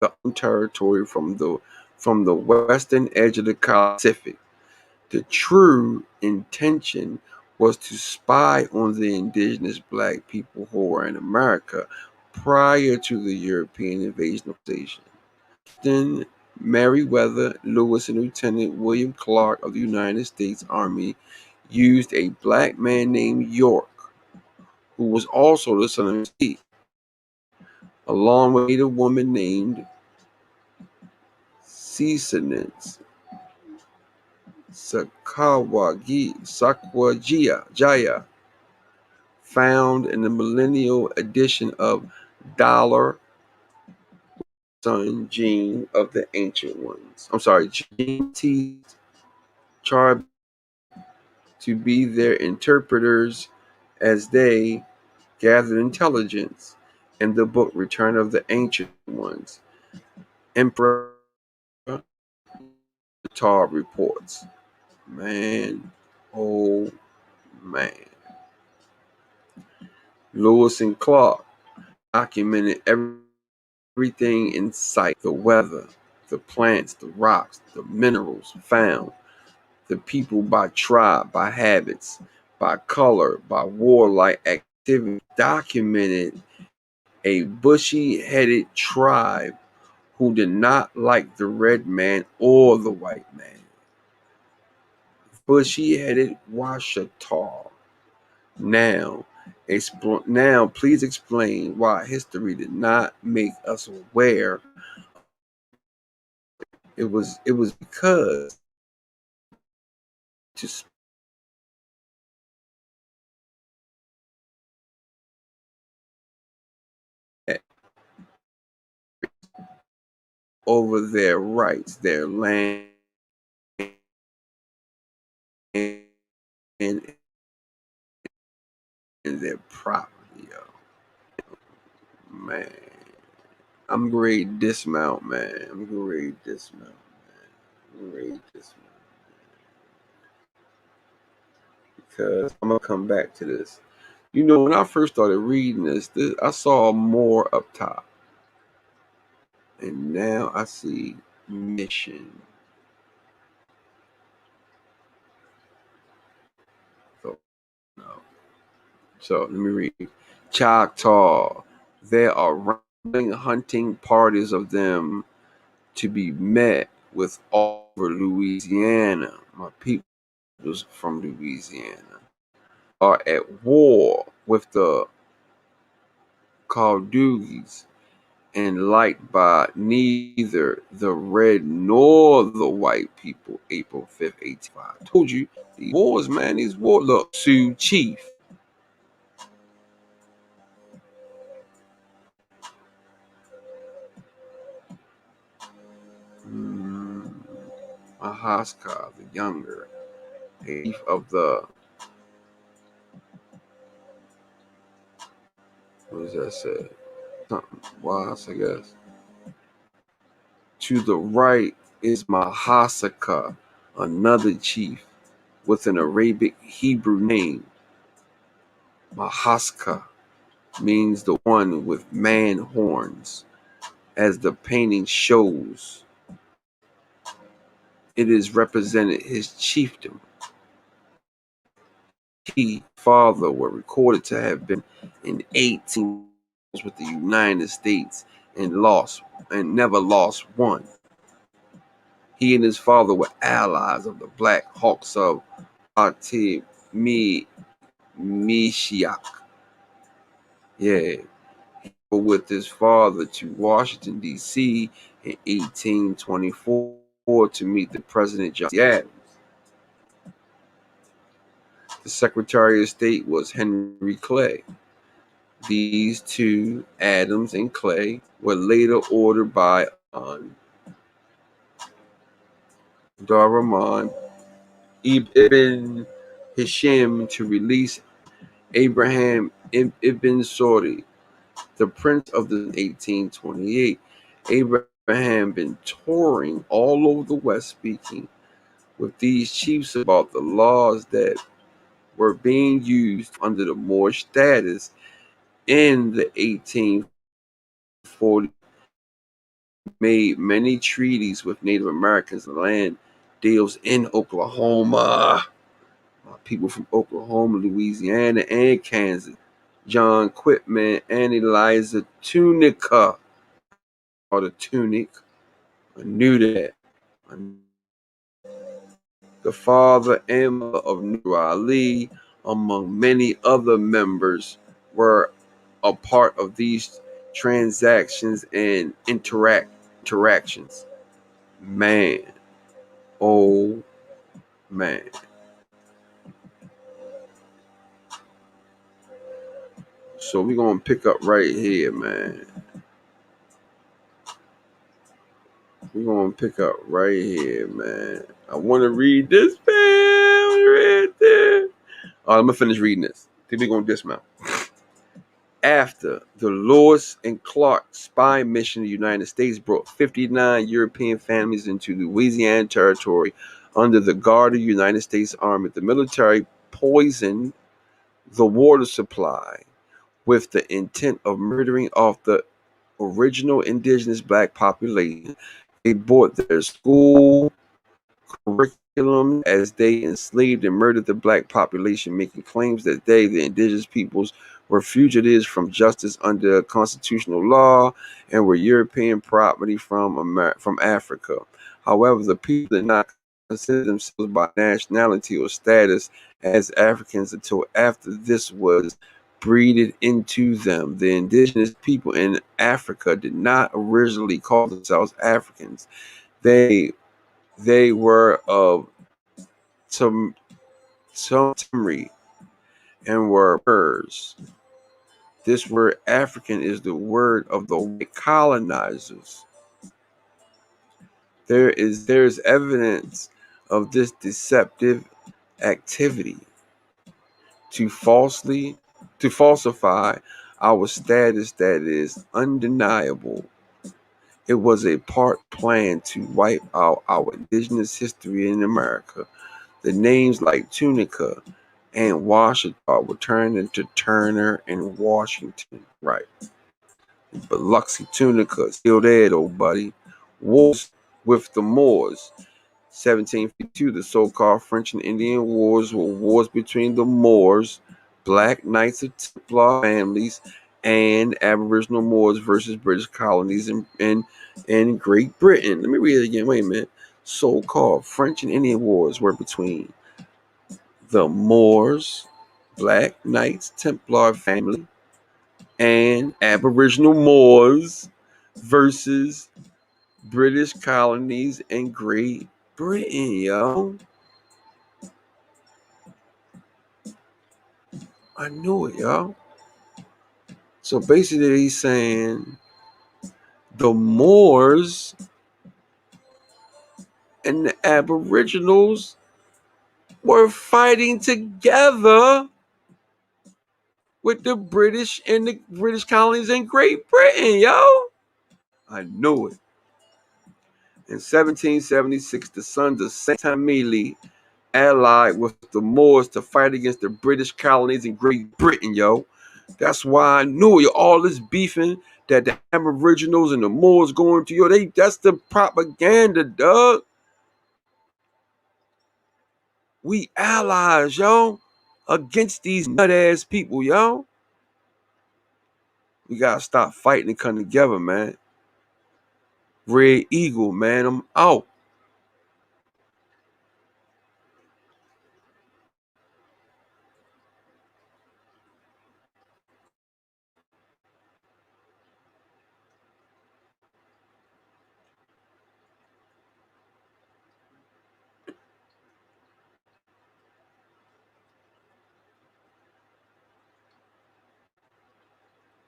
the territory from the western edge of the Pacific. The true intention was to spy on the indigenous black people who were in America prior to the European invasion of Asia. Then Meriwether Lewis and Lieutenant William Clark of the United States Army used a black man named York, who was also the son of Steve, along with a native woman named Seasonance Jaya, found in the millennial edition of Dollar Son Gene of the Ancient Ones. I'm sorry, Gene T. Char to be their interpreters as they gathered intelligence in the book Return of the Ancient Ones. Emperor Tar reports. Man, oh man. Lewis and Clark documented everything in sight: the weather, the plants, the rocks, the minerals found, the people by tribe, by habits, by color, by warlike activity, documented a bushy-headed tribe who did not like the red man or the white man. Bushy-headed Washita. Now, please explain why history did not make us aware. It was because to spread over their rights, their land, and, and their property. Yo. Man, I'm ready to dismount, man. I'm ready to dismount, man. I'm ready to dismount. Because I'm gonna come back to this. When I first started reading this, I saw more up top, and now I see mission. So, no. So let me read. Choctaw. There are rambling hunting parties of them to be met with all over Louisiana. My people from Louisiana are at war with the Caldugis and liked by neither the red nor the white people. April 5th, 1805. I told you, these wars, man, these wars. Look, Sioux Chief. Mahaska the Younger, chief of the, what does that say? Something wise, I guess. To the right is Mahasaka, another chief with an Arabic Hebrew name. Mahaska means the one with man horns, as the painting shows. It is represented his chiefdom. He father were recorded to have been in 18 with the United States and never lost one. He and his father were allies of the Black Hawks of Mishiak. Yeah, with his father to Washington, D.C. in 1824 to meet the President John Adams. The Secretary of State was Henry Clay. These two, Adams and Clay, were later ordered by Abdurrahman ibn Hisham to release Abraham ibn Saudi, the prince of the 1828. Abraham been touring all over the West speaking with these chiefs about the laws that were being used under the Moorish status in the 1840s. Made many treaties with Native Americans and land deals in Oklahoma. People from Oklahoma, Louisiana, and Kansas. John Quitman and Eliza Tunica, or the Tunic. I knew that. The father and mother of Nur Ali, among many other members, were a part of these transactions and interactions. Man, oh man. So we're gonna pick up right here, man. We're gonna pick up right here, man. I wanna read this, man. Right there. All right, I'm gonna finish reading this. Then we're gonna dismount. After the Lewis and Clark spy mission, the United States brought 59 European families into Louisiana territory under the guard of the United States Army. The military poisoned the water supply with the intent of murdering off the original indigenous black population. They bought their school curriculum as they enslaved and murdered the black population, making claims that they, the indigenous peoples, were fugitives from justice under constitutional law, and were European property from Africa. However, the people did not consider themselves by nationality or status as Africans until after this was breeded into them. The indigenous people in Africa did not originally call themselves Africans. They were of Tumri and were Murs. This word African is the word of the white colonizers. There is evidence of this deceptive activity to falsify our status that is undeniable. It was a part plan to wipe out our indigenous history in America. The names like Tunica and Washita were turned into Turner and Washington. Right. Biloxi Tunica, still there though, buddy. Wars with the Moors. 1752, the so-called French and Indian Wars were wars between the Moors, Black Knights of Templar families, and Aboriginal Moors versus British colonies in Great Britain. Let me read it again. Wait a minute. So-called French and Indian Wars were between the Moors, Black Knights Templar family, and Aboriginal Moors versus British colonies in Great Britain, yo. I knew it, yo. So basically he's saying the Moors and the Aboriginals were fighting together with the British and the British colonies in Great Britain, yo. I knew it. In 1776, the sons of Saint Emile allied with the Moors to fight against the British colonies in Great Britain, yo. That's why I knew it. All this beefing that the Aboriginals and the Moors going to, yo, that's the propaganda, dog. We allies, yo, against these nut-ass people, yo. We gotta stop fighting and come together, man. Red Eagle, man, I'm out.